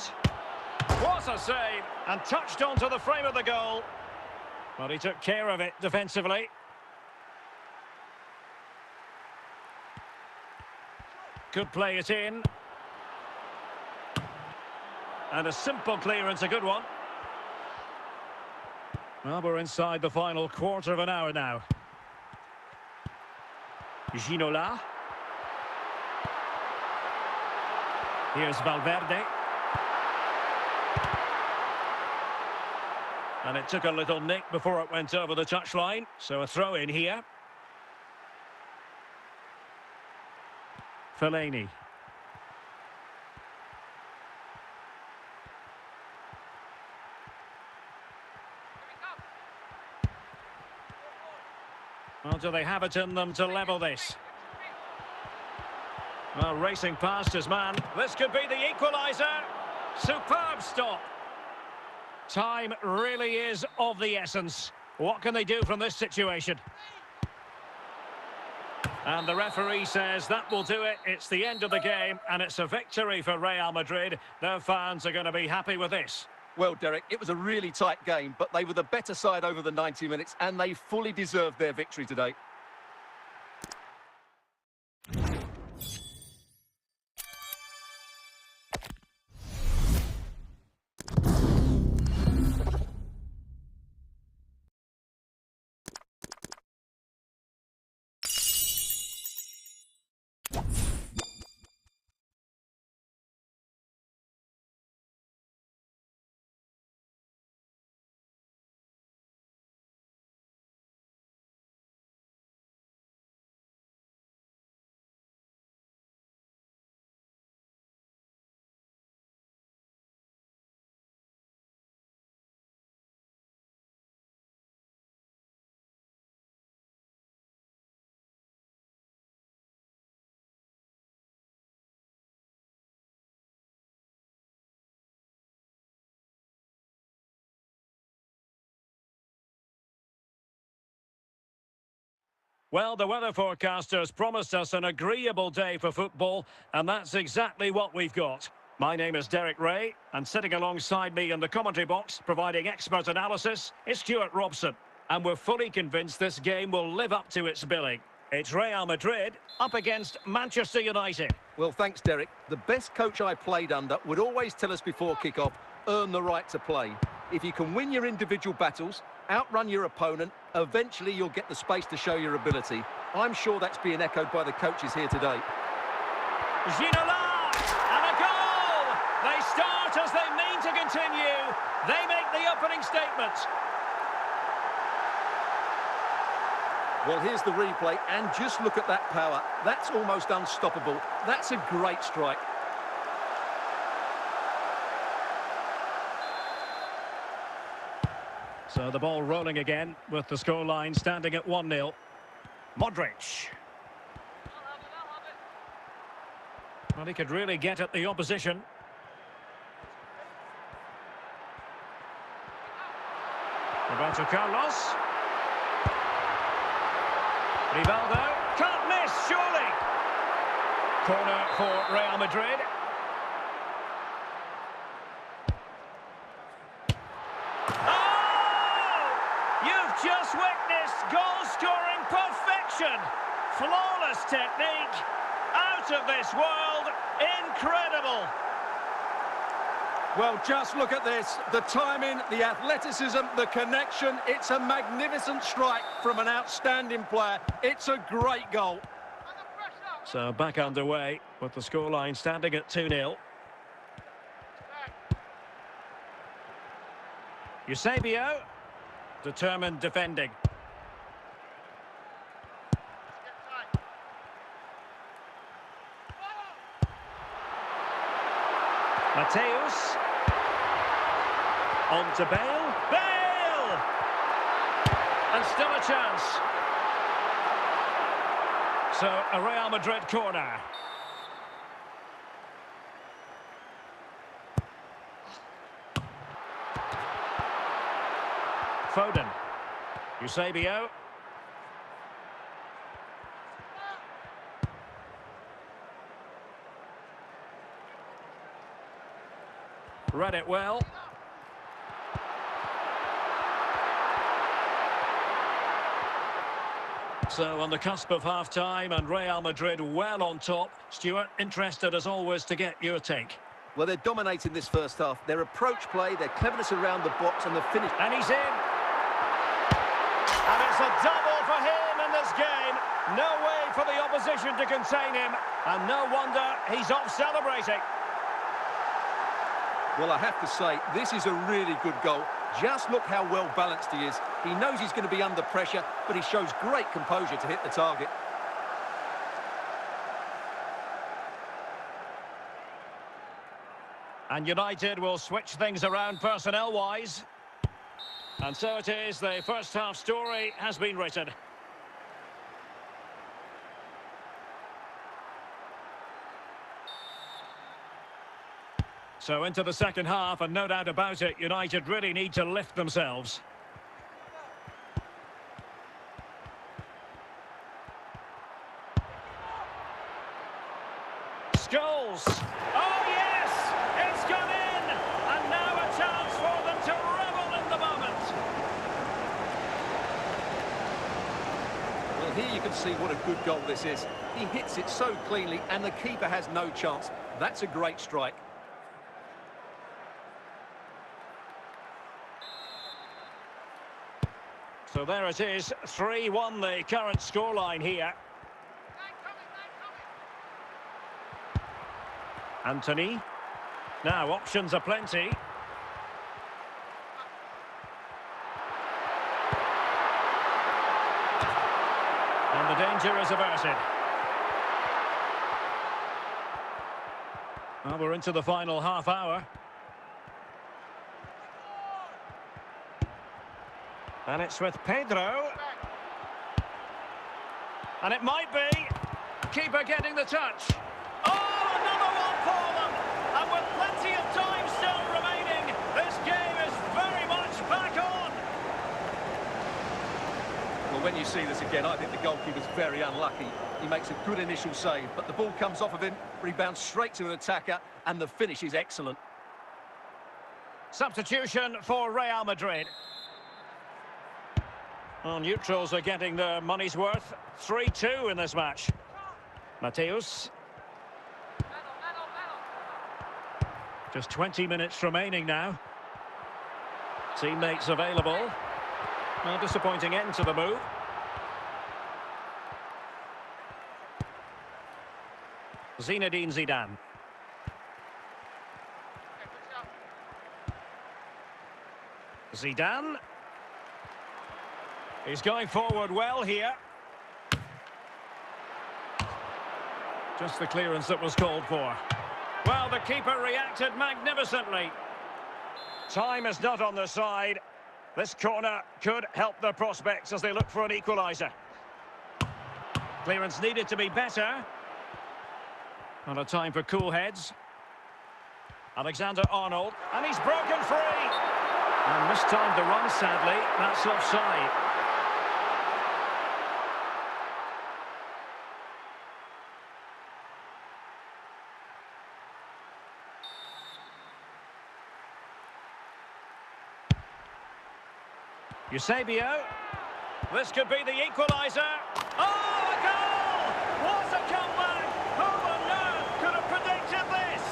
What a save! And touched onto the frame of the goal. Well, he took care of it defensively. Could play it in. And a simple clearance, a good one. Well, we're inside the final quarter of an hour now. Ginola. Here's Valverde. And it took a little nick before it went over the touchline. So a throw in here. Fellaini. Well, do they have it in them to level this? Well, racing past his man. This could be the equaliser. Superb stop. Time really is of the essence. What can they do from this situation? And the referee says that will do it. It's the end of the game, and it's a victory for Real Madrid. Their fans are going to be happy with this. Well, Derek, it was a really tight game, but they were the better side over the 90 minutes, and they fully deserved their victory today. Well, the weather forecasters promised us an agreeable day for football, and that's exactly what we've got. My name is Derek Ray, and sitting alongside me in the commentary box, providing expert analysis, is Stuart Robson. And we're fully convinced this game will live up to its billing. It's Real Madrid up against Manchester United. Well, thanks, Derek. The best coach I played under would always tell us before kick-off, earn the right to play. If you can win your individual battles, outrun your opponent, eventually you'll get the space to show your ability. I'm sure that's being echoed by the coaches here today. Ginola! And a goal! They start as they mean to continue. They make the opening statement. Well, here's the replay, and just look at that power. That's almost unstoppable. That's a great strike. So the ball rolling again with the scoreline standing at 1-0. Modric. Well, he could really get at the opposition. Roberto Carlos. Rivaldo. Can't miss, surely. Corner for Real Madrid. Just witnessed goal-scoring perfection. Flawless technique. Out of this world. Incredible. Well, just look at this. The timing, the athleticism, the connection. It's a magnificent strike from an outstanding player. It's a great goal. So back underway with the scoreline standing at 2-0. Eusebio. Determined defending. Mateus. On to Bale. Bale! And still a chance. So a Real Madrid corner. Foden. Eusebio. Read it well. So on the cusp of half-time and Real Madrid well on top. Stuart, interested as always to get your take. Well, they're dominating this first half. Their approach play, their cleverness around the box and the finish. And he's in. And it's a double for him in this game. No way for the opposition to contain him. And no wonder he's off celebrating. Well, I have to say, this is a really good goal. Just look how well balanced he is. He knows he's going to be under pressure, but he shows great composure to hit the target. And United will switch things around personnel-wise. And so it is, the first half story has been written. So into the second half, and no doubt about it, United really need to lift themselves. Scholes. Oh yes, it's gone in, and now a chance for them to revel in the moment. Well, here you can see what a good goal this is. He hits it so cleanly, and the keeper has no chance. That's a great strike. So there it is, 3-1 the current scoreline here. Anthony. Now, options are plenty. And the danger is averted. Well, we're into the final half hour. And it's with Pedro. And it might be. Keeper getting the touch. Oh, another one for them. And with plenty of time still remaining, this game is very much back on. Well, when you see this again, I think the goalkeeper's very unlucky. He makes a good initial save, but the ball comes off of him, rebounds straight to an attacker, and the finish is excellent. Substitution for Real Madrid. Well, neutrals are getting their money's worth. 3-2 in this match. Mateus. Just 20 minutes remaining now. Teammates available. Well, disappointing end to the move. Zinedine Zidane. Zidane. He's going forward well here. Just the clearance that was called for. Well, the keeper reacted magnificently. Time is not on their side. This corner could help their prospects as they look for an equaliser. Clearance needed to be better. Not a time for cool heads. Alexander-Arnold, and he's broken free. And mistimed the run, sadly. That's offside. Eusebio. This could be the equaliser. Oh, a goal! What a comeback! Who on earth could have predicted this?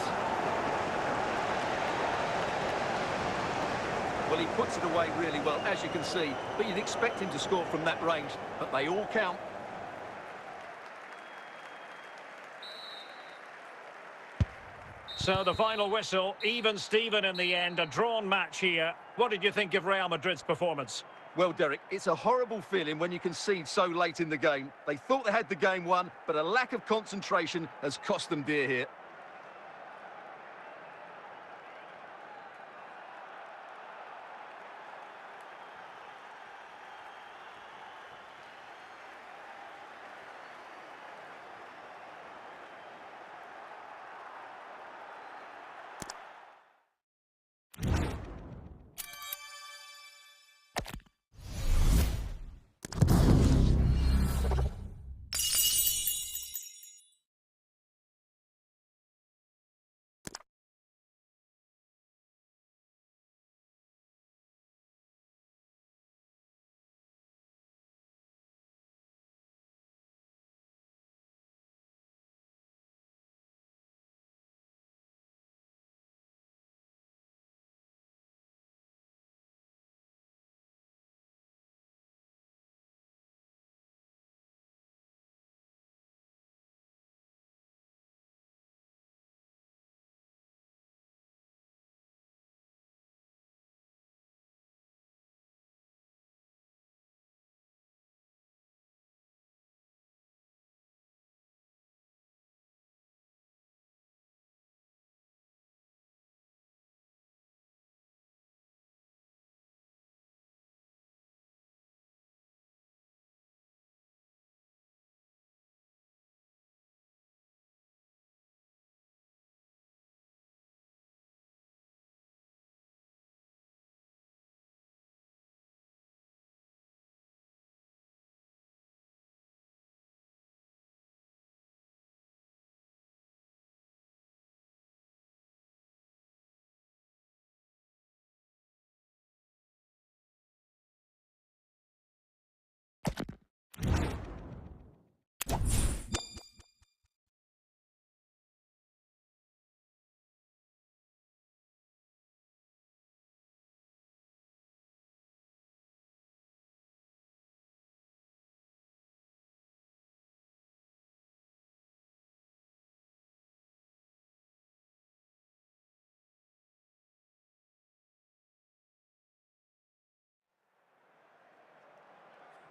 Well, he puts it away really well, as you can see, but you'd expect him to score from that range, but they all count. So the final whistle, even Steven in the end, a drawn match here. What did you think of Real Madrid's performance? Well, Derek, it's a horrible feeling when you concede so late in the game. They thought they had the game won, but a lack of concentration has cost them dear here.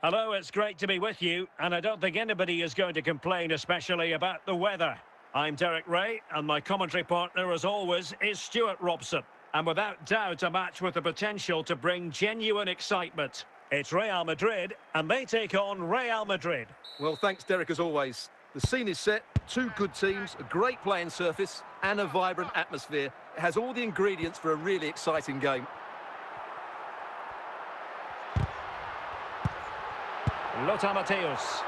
Hello, it's great to be with you, and I don't think anybody is going to complain, especially about the weather. I'm Derek Ray, and my commentary partner, as always, is Stuart Robson. And without doubt, a match with the potential to bring genuine excitement. It's Real Madrid, and they take on Real Madrid. Well, thanks, Derek, as always. The scene is set, two good teams, a great playing surface, and a vibrant atmosphere. It has all the ingredients for a really exciting game. Lothar Matthäus.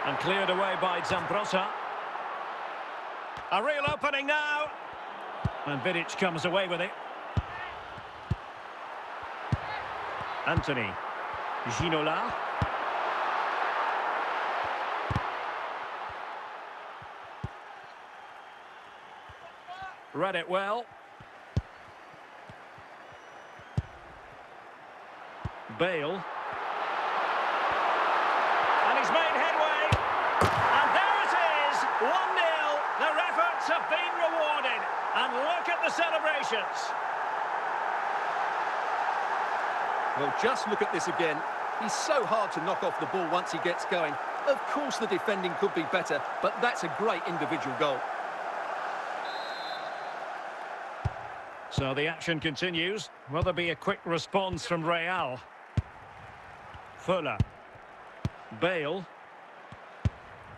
And cleared away by Zambrotta. A real opening now. And Vidic comes away with it. Anthony. Ginola. Read it well. Bale. And he's made headway. And there it is, 1-0. Their efforts have been rewarded. And look at the celebrations. Well, just look at this again. He's so hard to knock off the ball once he gets going. Of course the defending could be better, but that's a great individual goal. So the action continues. Will there be a quick response from Real? Fuller. Bale.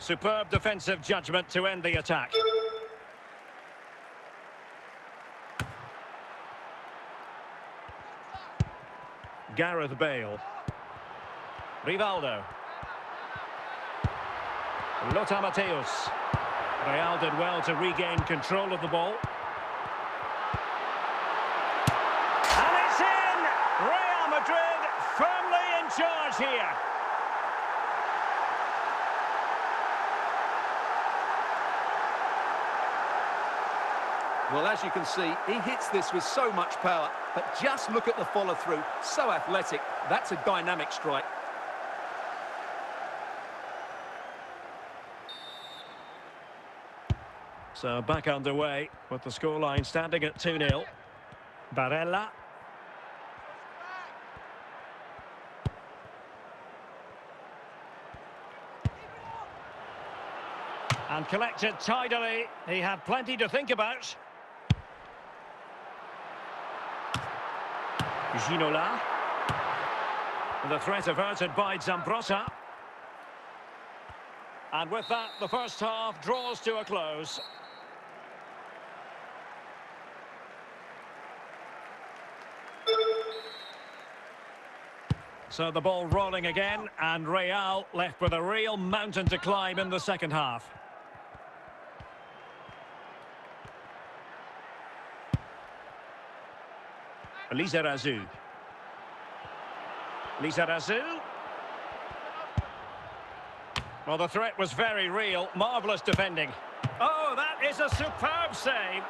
Superb defensive judgment to end the attack. Gareth Bale. Rivaldo. Lothar Matthäus. Real did well to regain control of the ball. And it's in! Real Madrid firmly in charge here. Well, as you can see, he hits this with so much power, but just look at the follow-through. So athletic. That's a dynamic strike. So back underway with the scoreline standing at 2-0. Barella. And collected tidily. He had plenty to think about. Ginola. The threat averted by Zambrotta. And with that, the first half draws to a close. So the ball rolling again, and Real left with a real mountain to climb in the second half. Lizarazu. Lizarazu. Well, the threat was very real. Marvellous defending. Oh, that is a superb save.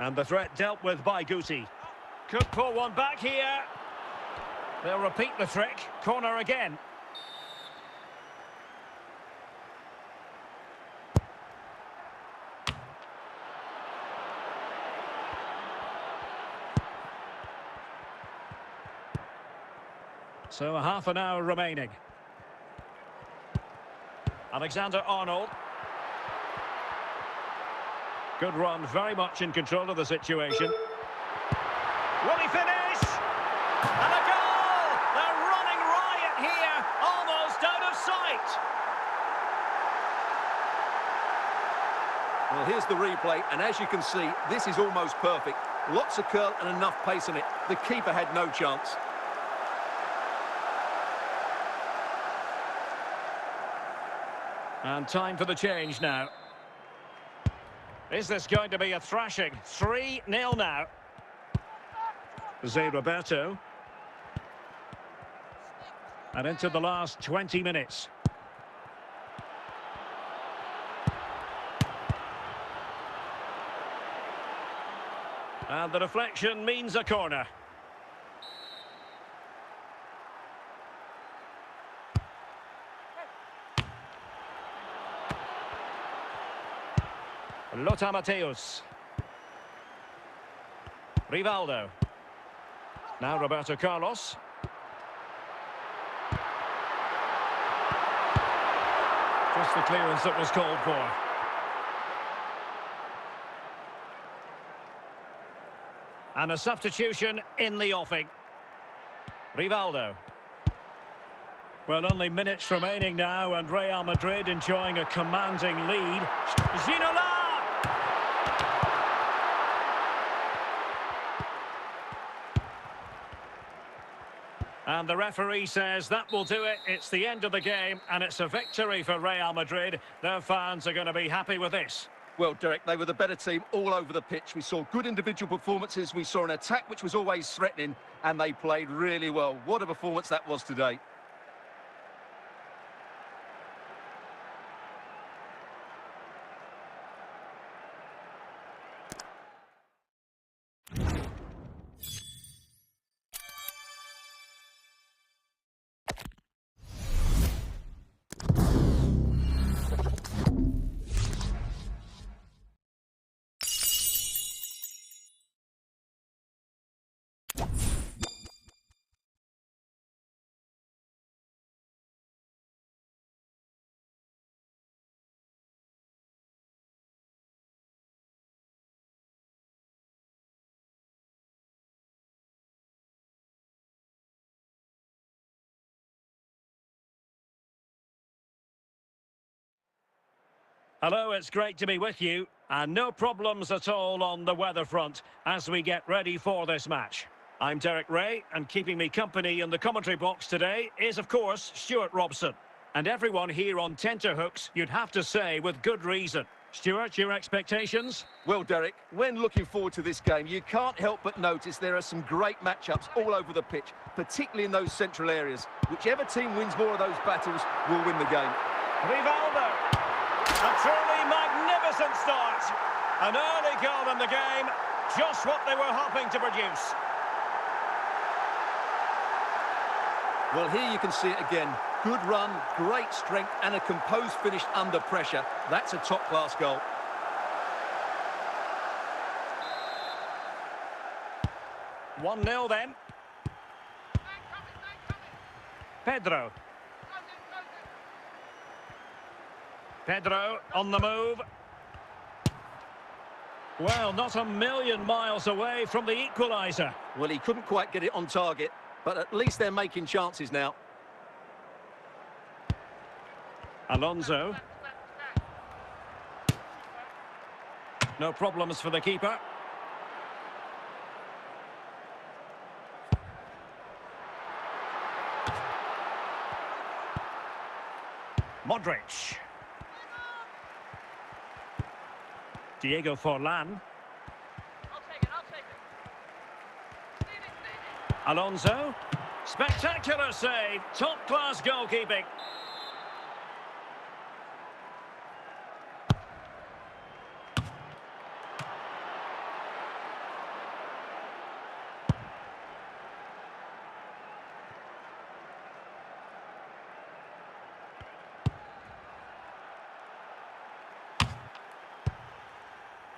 And the threat dealt with by Guti. Could pull one back here. They'll repeat the trick. Corner again. So a half an hour remaining. Alexander-Arnold. Good run, very much in control of the situation. Will he finish? And a goal! They're running riot here, almost out of sight. Well, here's the replay, and as you can see, this is almost perfect. Lots of curl and enough pace in it. The keeper had no chance. And time for the change now. Is this going to be a thrashing? 3-0 now. Zé Roberto. And into the last 20 minutes. And the deflection means a corner. Lothar Matthäus. Rivaldo. Now Roberto Carlos. Just the clearance that was called for. And a substitution in the offing. Rivaldo. Well, only minutes remaining now, and Real Madrid enjoying a commanding lead. Ginola! And the referee says that will do it. It's the end of the game, and it's a victory for Real Madrid. Their fans are going to be happy with this. Well, Derek, they were the better team all over the pitch. We saw good individual performances. We saw an attack which was always threatening, and they played really well. What a performance that was today. Hello, it's great to be with you, and no problems at all on the weather front as we get ready for this match. I'm Derek Ray, and keeping me company in the commentary box today is, of course, Stuart Robson. And everyone here on tenterhooks, you'd have to say, with good reason. Stuart, your expectations? Well, Derek, when looking forward to this game, you can't help but notice there are some great matchups all over the pitch, particularly in those central areas. Whichever team wins more of those battles will win the game. Rivaldo! A truly magnificent start. An early goal in the game, just what they were hoping to produce. Well, here you can see it again. Good run, great strength, and a composed finish under pressure. That's a top-class goal. One 0 then. Pedro. Pedro on the move. Well, not a million miles away from the equaliser. Well, he couldn't quite get it on target, but at least they're making chances now. Alonso. No problems for the keeper. Modric. Diego Forlan. I'll take it. Alonso. Spectacular save. Top-class goalkeeping.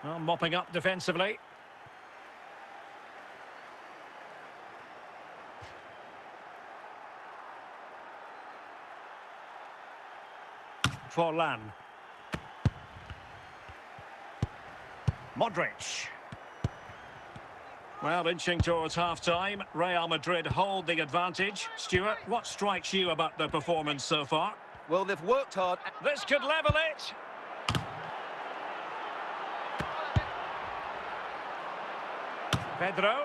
Well, mopping up defensively. Forlan. Modric. Well, inching towards half-time. Real Madrid hold the advantage. Stuart, what strikes you about the performance so far? Well, they've worked hard. This could level it. Pedro.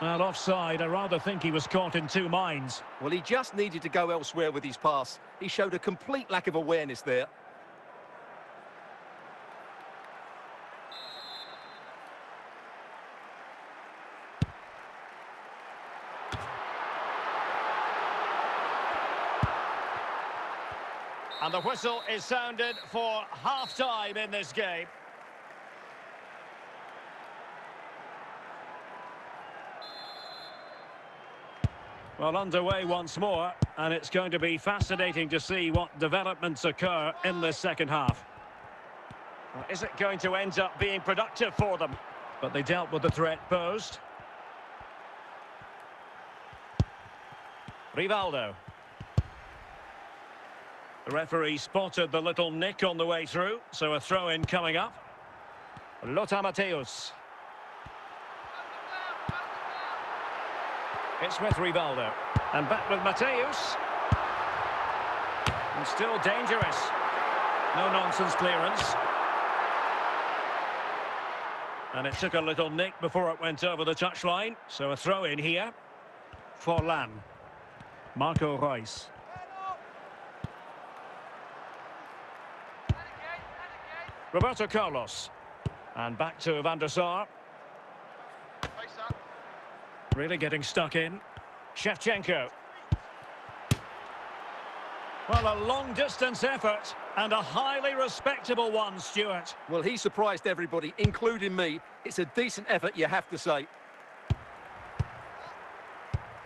Well, offside. I rather think he was caught in two minds. Well, he just needed to go elsewhere with his pass. He showed a complete lack of awareness there. And the whistle is sounded for half-time in this game. Well, underway once more, and it's going to be fascinating to see what developments occur in this second half. Well, is it going to end up being productive for them? But they dealt with the threat posed. Rivaldo. The referee spotted the little nick on the way through, so a throw-in coming up. Lothar Matthäus. It's with Rivaldo. And back with Matthäus. And still dangerous. No-nonsense clearance. And it took a little nick before it went over the touchline. So a throw-in here. Forlan. Marco Reus. Roberto Carlos. And back to Van der Sar. Really getting stuck in. Shevchenko. Well, a long-distance effort and a highly respectable one, Stuart. Well, he surprised everybody, including me. It's a decent effort, you have to say.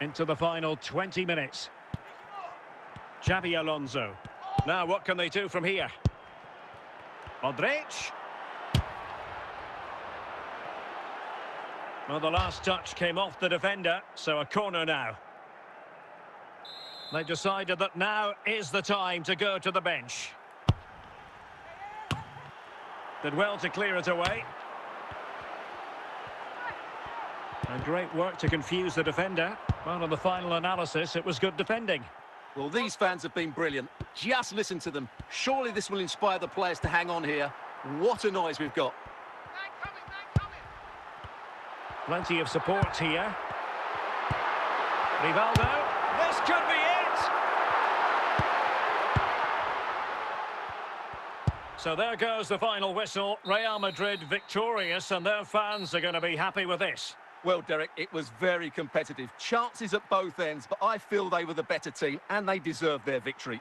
Into the final 20 minutes. Xabi Alonso. Now, what can they do from here? Modric. Well, the last touch came off the defender, so a corner now. They decided that now is the time to go to the bench. Did well to clear it away. And great work to confuse the defender. Well, in the final analysis, it was good defending. Well, these fans have been brilliant. Just listen to them. Surely this will inspire the players to hang on here. What a noise we've got. Plenty of support here. Rivaldo. This could be it! So there goes the final whistle. Real Madrid victorious, and their fans are going to be happy with this. Well, Derek, it was very competitive. Chances at both ends, but I feel they were the better team, and they deserved their victory.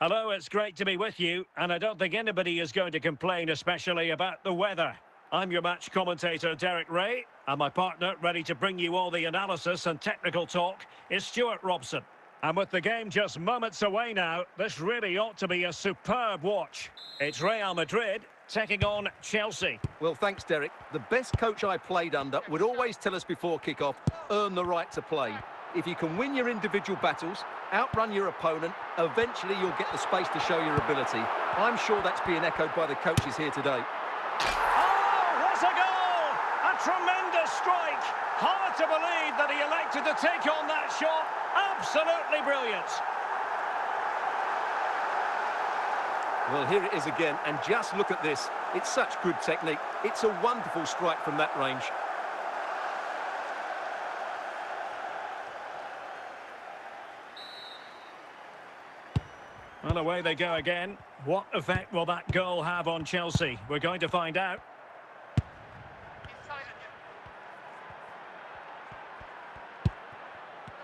Hello, it's great to be with you, and I don't think anybody is going to complain, especially about the weather. I'm your match commentator, Derek Ray, and my partner, ready to bring you all the analysis and technical talk, is Stuart Robson. And with the game just moments away now, this really ought to be a superb watch. It's Real Madrid taking on Chelsea. Well, thanks, Derek. The best coach I played under would always tell us before kick-off, earn the right to play. If you can win your individual battles, outrun your opponent, eventually you'll get the space to show your ability. I'm sure that's being echoed by the coaches here today. Oh, what a goal! A tremendous strike! Hard to believe that he elected to take on that shot. Absolutely brilliant. Well, here it is again, and just look at this. It's such good technique. It's a wonderful strike from that range. Well, away they go again. What effect will that goal have on Chelsea? We're going to find out.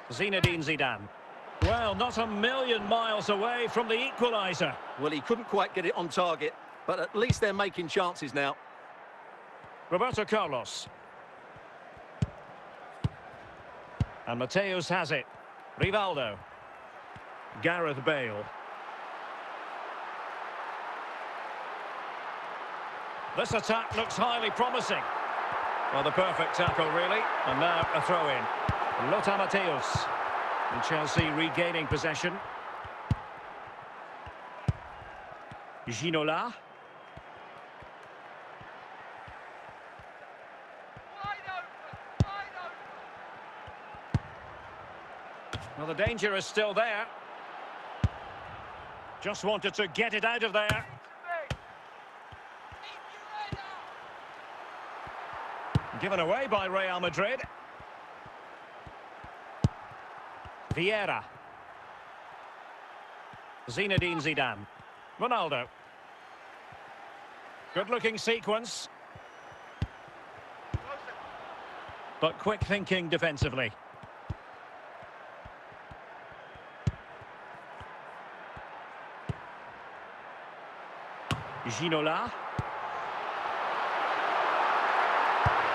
Zinedine Zidane. Well, not a million miles away from the equaliser. Well, he couldn't quite get it on target, but at least they're making chances now. Roberto Carlos. And Mateus has it. Rivaldo. Gareth Bale. This attack looks highly promising. Well, the perfect tackle, really. And now a throw-in. Lothar Matthäus. And Chelsea regaining possession. Ginola. Well, the danger is still there. Just wanted to get it out of there. Given away by Real Madrid. Vieira. Zinedine Zidane. Ronaldo. Good-looking sequence. But quick thinking defensively. Ginola.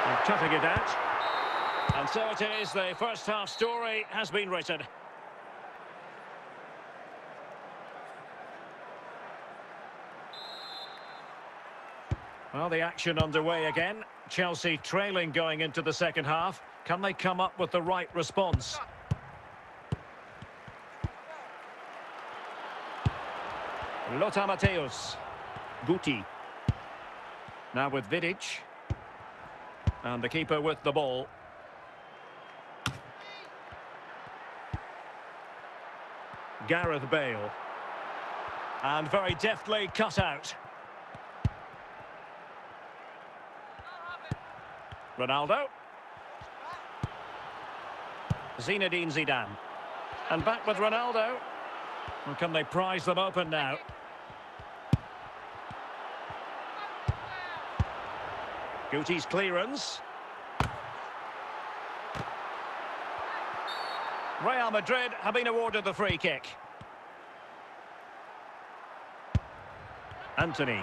And cutting it out. And so it is, the first half story has been written. Well, the action underway again. Chelsea trailing going into the second half. Can they come up with the right response? Lothar Matthäus. Guti. Now with Vidic. And the keeper with the ball. Gareth Bale. And very deftly cut out. Ronaldo. Zinedine Zidane. And back with Ronaldo. And can they prize them open now? Guti's clearance. Real Madrid have been awarded the free kick. Anthony.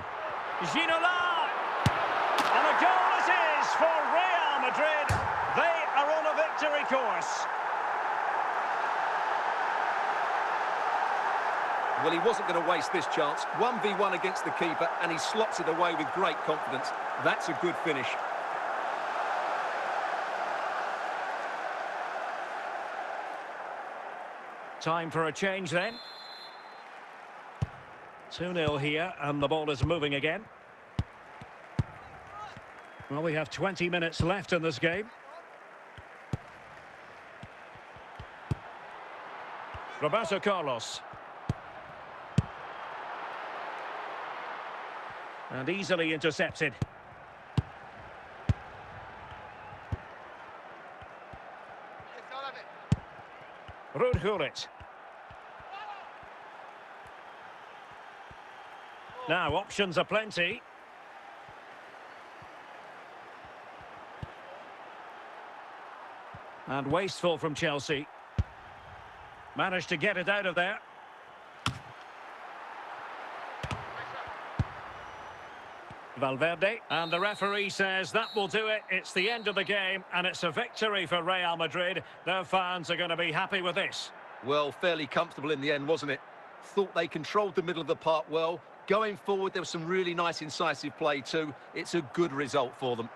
Ginola! And a goal it is for Real Madrid. They are on a victory course. Well, he wasn't going to waste this chance. 1v1 against the keeper, and he slots it away with great confidence. That's a good finish. Time for a change then. 2-0 here, and the ball is moving again. Well, we have 20 minutes left in this game. Roberto Carlos. And easily intercepted. Ruud Gullit. Now, options are plenty. And wasteful from Chelsea. Managed to get it out of there. Valverde. And the referee says that will do it. It's the end of the game, and it's a victory for Real Madrid. Their fans are going to be happy with this. Well, fairly comfortable in the end, wasn't it? Thought they controlled the middle of the park well. Going forward, there was some really nice incisive play too. It's a good result for them.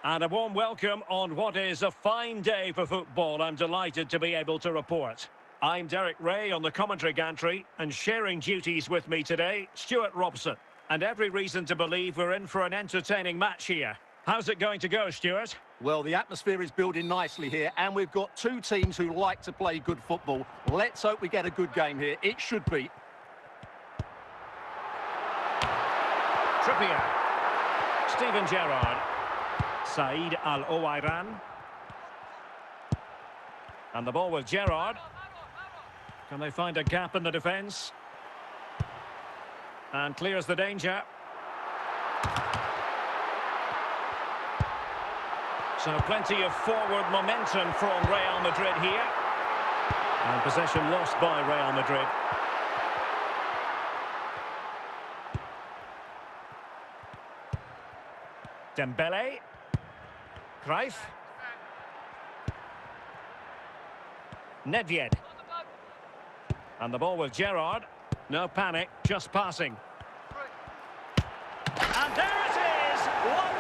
And a warm welcome on what is a fine day for football. I'm delighted to be able to report. I'm Derek Ray on the commentary gantry, and sharing duties with me today, Stuart Robson. And every reason to believe we're in for an entertaining match here. How's it going to go, Stuart? Well, the atmosphere is building nicely here, and we've got two teams who like to play good football. Let's hope we get a good game here. It should be. Trippier. Steven Gerrard. Said Al-Owairan. And the ball with Gerrard. Can they find a gap in the defence? And clears the danger. So plenty of forward momentum from Real Madrid here. And possession lost by Real Madrid. Dembele. Cruyff. Nedved. And the ball with Gerrard. No panic, just passing. And there it is! 1-0.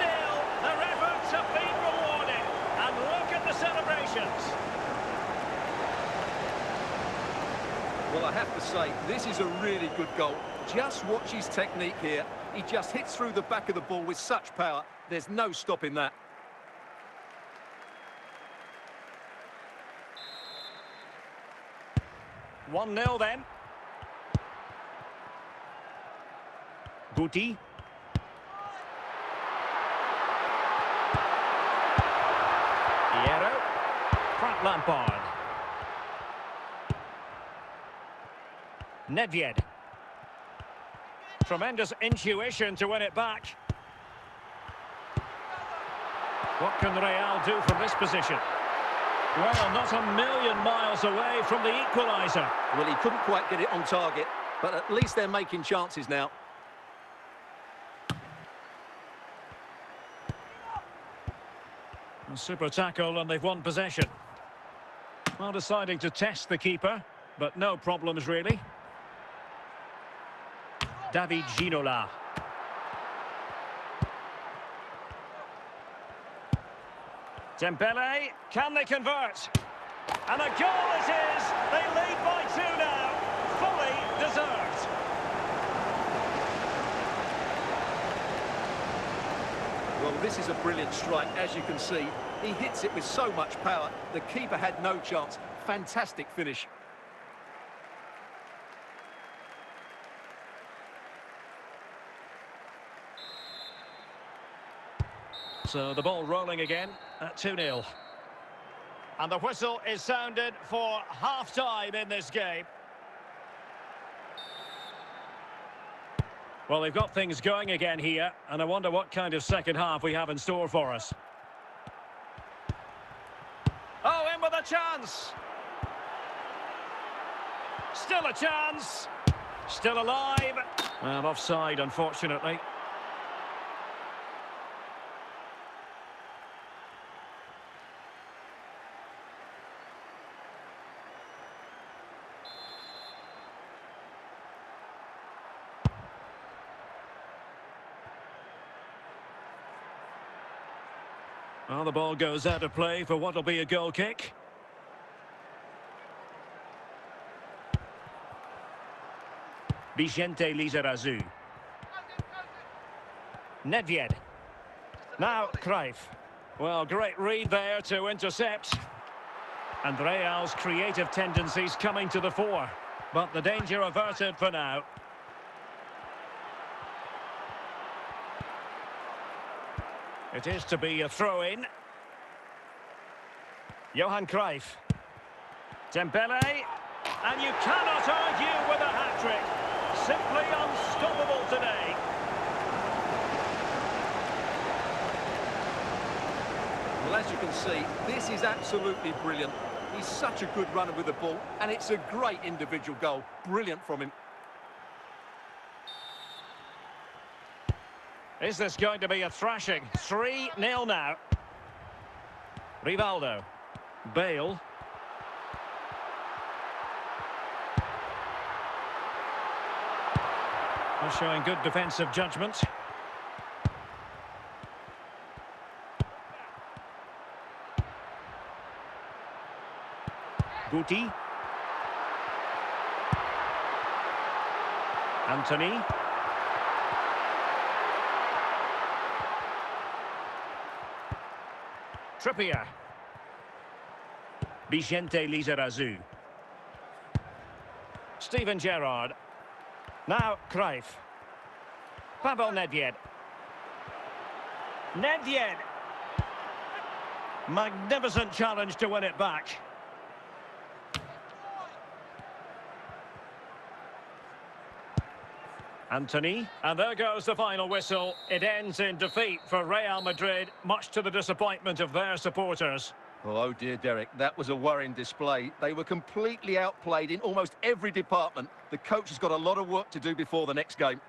Their efforts have been rewarded. And look at the celebrations. Well, I have to say, this is a really good goal. Just watch his technique here. He just hits through the back of the ball with such power. There's no stopping that. One 1-0 then. Guti. Hierro. Frank Lampard. Nedved. Tremendous intuition to win it back. What can Real do from this position? Well, not a million miles away from the equaliser. Well, he couldn't quite get it on target, but at least they're making chances now. A super tackle, and they've won possession. Well, deciding to test the keeper, but no problems really. David Ginola. Dembele, can they convert? And a goal it is! They lead by 2 now. Fully deserved. Well, this is a brilliant strike, as you can see. He hits it with so much power. The keeper had no chance. Fantastic finish. So the ball rolling again at 2-0. And the whistle is sounded for half-time in this game. Well, they've got things going again here, and I wonder what kind of second half we have in store for us. Oh, in with a chance! Still a chance! Still alive! Well, offside, unfortunately. Well, the ball goes out of play for what will be a goal kick. Vicente Lizarazu. Nedved. Now Cruyff. Well, great read there to intercept. And Real's creative tendencies coming to the fore. But the danger averted for now. It is to be a throw-in. Johan Cruyff. Dembele. And you cannot argue with a hat-trick. Simply unstoppable today. Well, as you can see, this is absolutely brilliant. He's such a good runner with the ball, and it's a great individual goal. Brilliant from him. Is this going to be a thrashing? 3-0 now. Rivaldo. Bale. They're showing good defensive judgment. Guti. Anthony. Trippier. Vicente Lizarazu. Steven Gerrard. Now Cruyff. Pavel Nedved. Nedved. Magnificent challenge to win it back. Anthony, and there goes the final whistle. It ends in defeat for Real Madrid, much to the disappointment of their supporters. Oh dear, Derek, that was a worrying display. They were completely outplayed in almost every department. The coach has got a lot of work to do before the next game.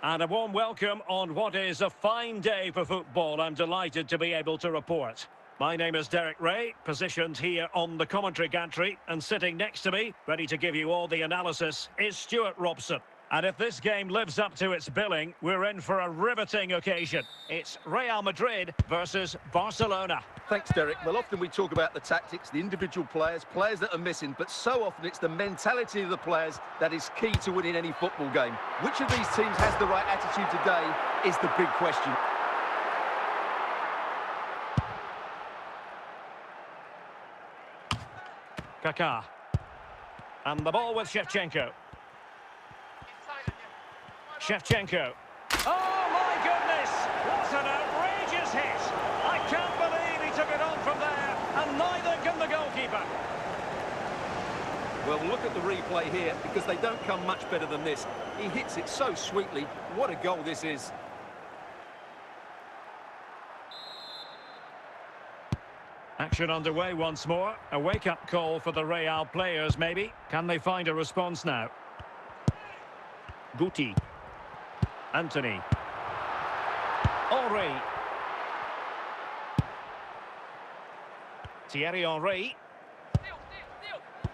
And a warm welcome on what is a fine day for football. I'm delighted to be able to report. My name is Derek Ray, positioned here on the commentary gantry, and sitting next to me, ready to give you all the analysis, is Stuart Robson. And if this game lives up to its billing, we're in for a riveting occasion. It's Real Madrid versus Barcelona. Thanks, Derek. Well, often we talk about the tactics, the individual players that are missing, but so often it's the mentality of the players that is key to winning any football game. Which of these teams has the right attitude today is the big question. Kaká. And the ball with Shevchenko. Shevchenko. Oh, my goodness! What an outrageous hit! I can't believe he took it on from there, and neither can the goalkeeper. Well, look at the replay here, because they don't come much better than this. He hits it so sweetly. What a goal this is. Action underway once more. A wake-up call for the Real players, maybe. Can they find a response now? Guti. Anthony. Henry. Thierry Henry.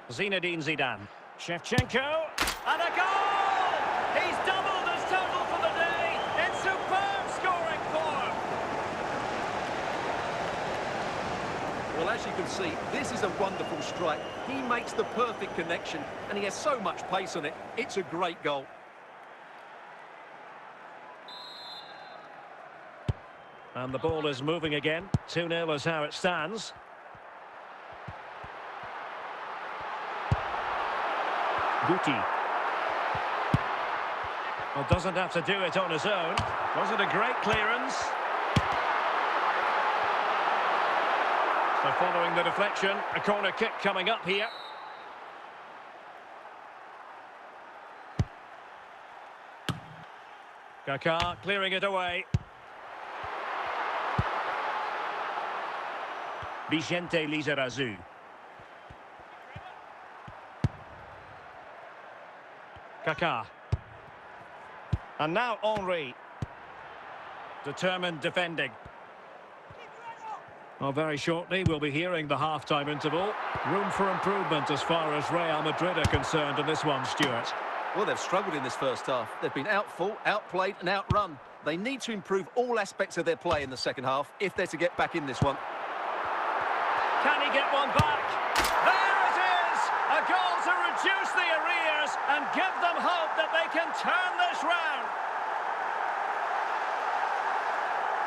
Zinedine Zidane. Shevchenko. And a goal! He's doubled his total for the day in superb scoring form. Well, as you can see, this is a wonderful strike. He makes the perfect connection, and he has so much pace on it. It's a great goal. And the ball is moving again. 2-0 is how it stands. Guti. Well, doesn't have to do it on his own. Was it a great clearance? So following the deflection, a corner kick coming up here. Kaká clearing it away. Vicente Lizarazu. Kaká. And now Henry. Determined defending. Well, very shortly we'll be hearing the half-time interval. Room for improvement as far as Real Madrid are concerned in this one, Stuart. Well, they've struggled in this first half. They've been outfought, outplayed and outrun. They need to improve all aspects of their play in the second half if they're to get back in this one. Can he get one back? There it is! A goal to reduce the arrears and give them hope that they can turn this round.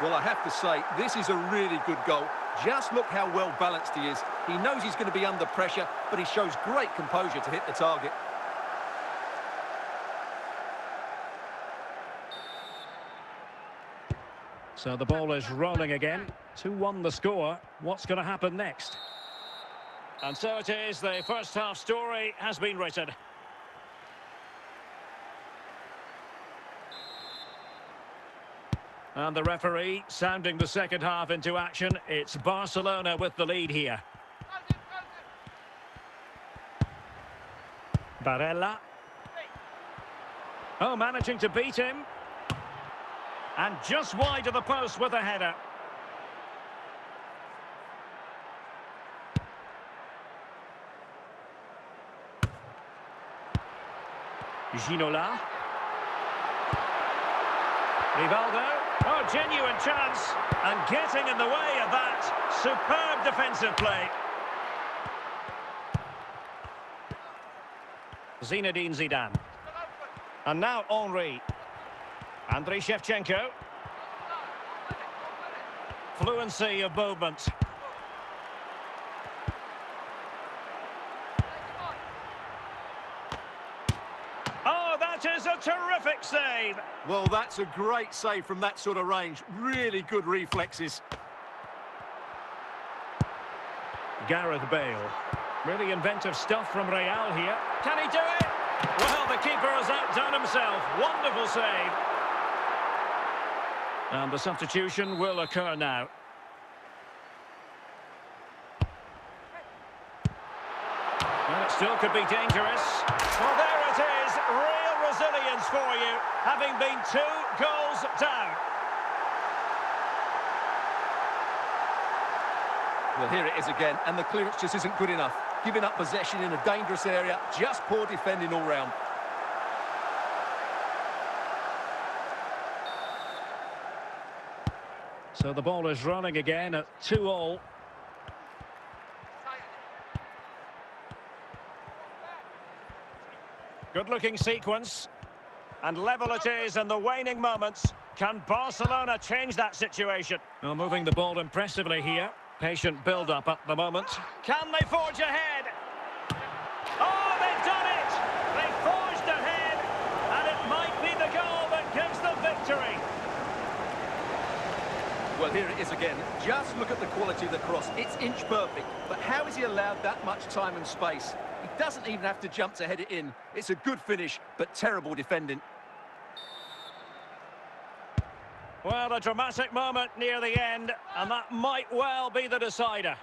Well, I have to say, this is a really good goal. Just look how well balanced he is. He knows he's going to be under pressure, but he shows great composure to hit the target. So the ball is rolling again. 2-1 the score. What's going to happen next? And so it is, the first half story has been written. And the referee sounding the second half into action. It's Barcelona with the lead here. Barella. Oh, managing to beat him. And just wide of the post with a header. Ginola. Rivaldo. Oh, genuine chance. And getting in the way of that. Superb defensive play. Zinedine Zidane. And now Henry. Andriy Shevchenko. Fluency of movement. Oh, that is a terrific save. Well, that's a great save from that sort of range. Really good reflexes. Gareth Bale. Really inventive stuff from Real here. Can he do it? Well, the keeper has outdone himself. Wonderful save. And the substitution will occur now. Well, it still could be dangerous. Well, there it is. Real resilience confidence for you, having been 2 goals down. Well, here it is again, and the clearance just isn't good enough. Giving up possession in a dangerous area, just poor defending all round. So the ball is running again at 2-2. Good-looking sequence. And level it is in the waning moments. Can Barcelona change that situation? Well, moving the ball impressively here. Patient build-up at the moment. Can they forge ahead? Oh, they've done it! They forged ahead, and it might be the goal that gives them victory. Well, here it is again. Just look at the quality of the cross. It's inch perfect. But how has he allowed that much time and space? He doesn't even have to jump to head it in. It's a good finish, but terrible defending. Well, a dramatic moment near the end, and that might well be the decider.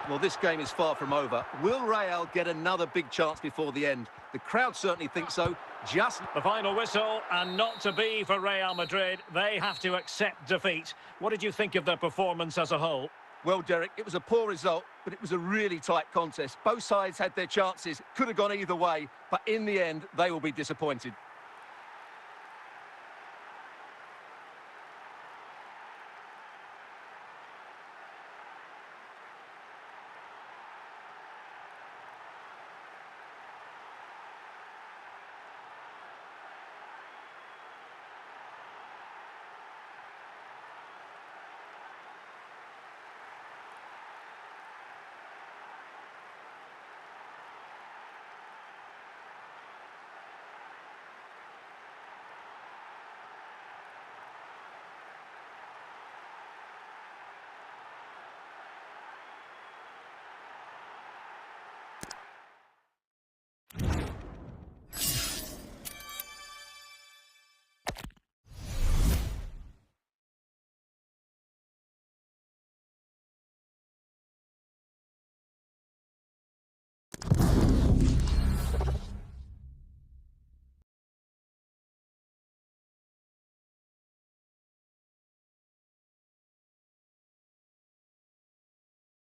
Well, this game is far from over. Will Real get another big chance before the end? The crowd certainly think so. Just the final whistle, and not to be for Real Madrid. They have to accept defeat. What did you think of their performance as a whole? Well, Derek, it was a poor result, but it was a really tight contest. Both sides had their chances, could have gone either way, but in the end, they will be disappointed.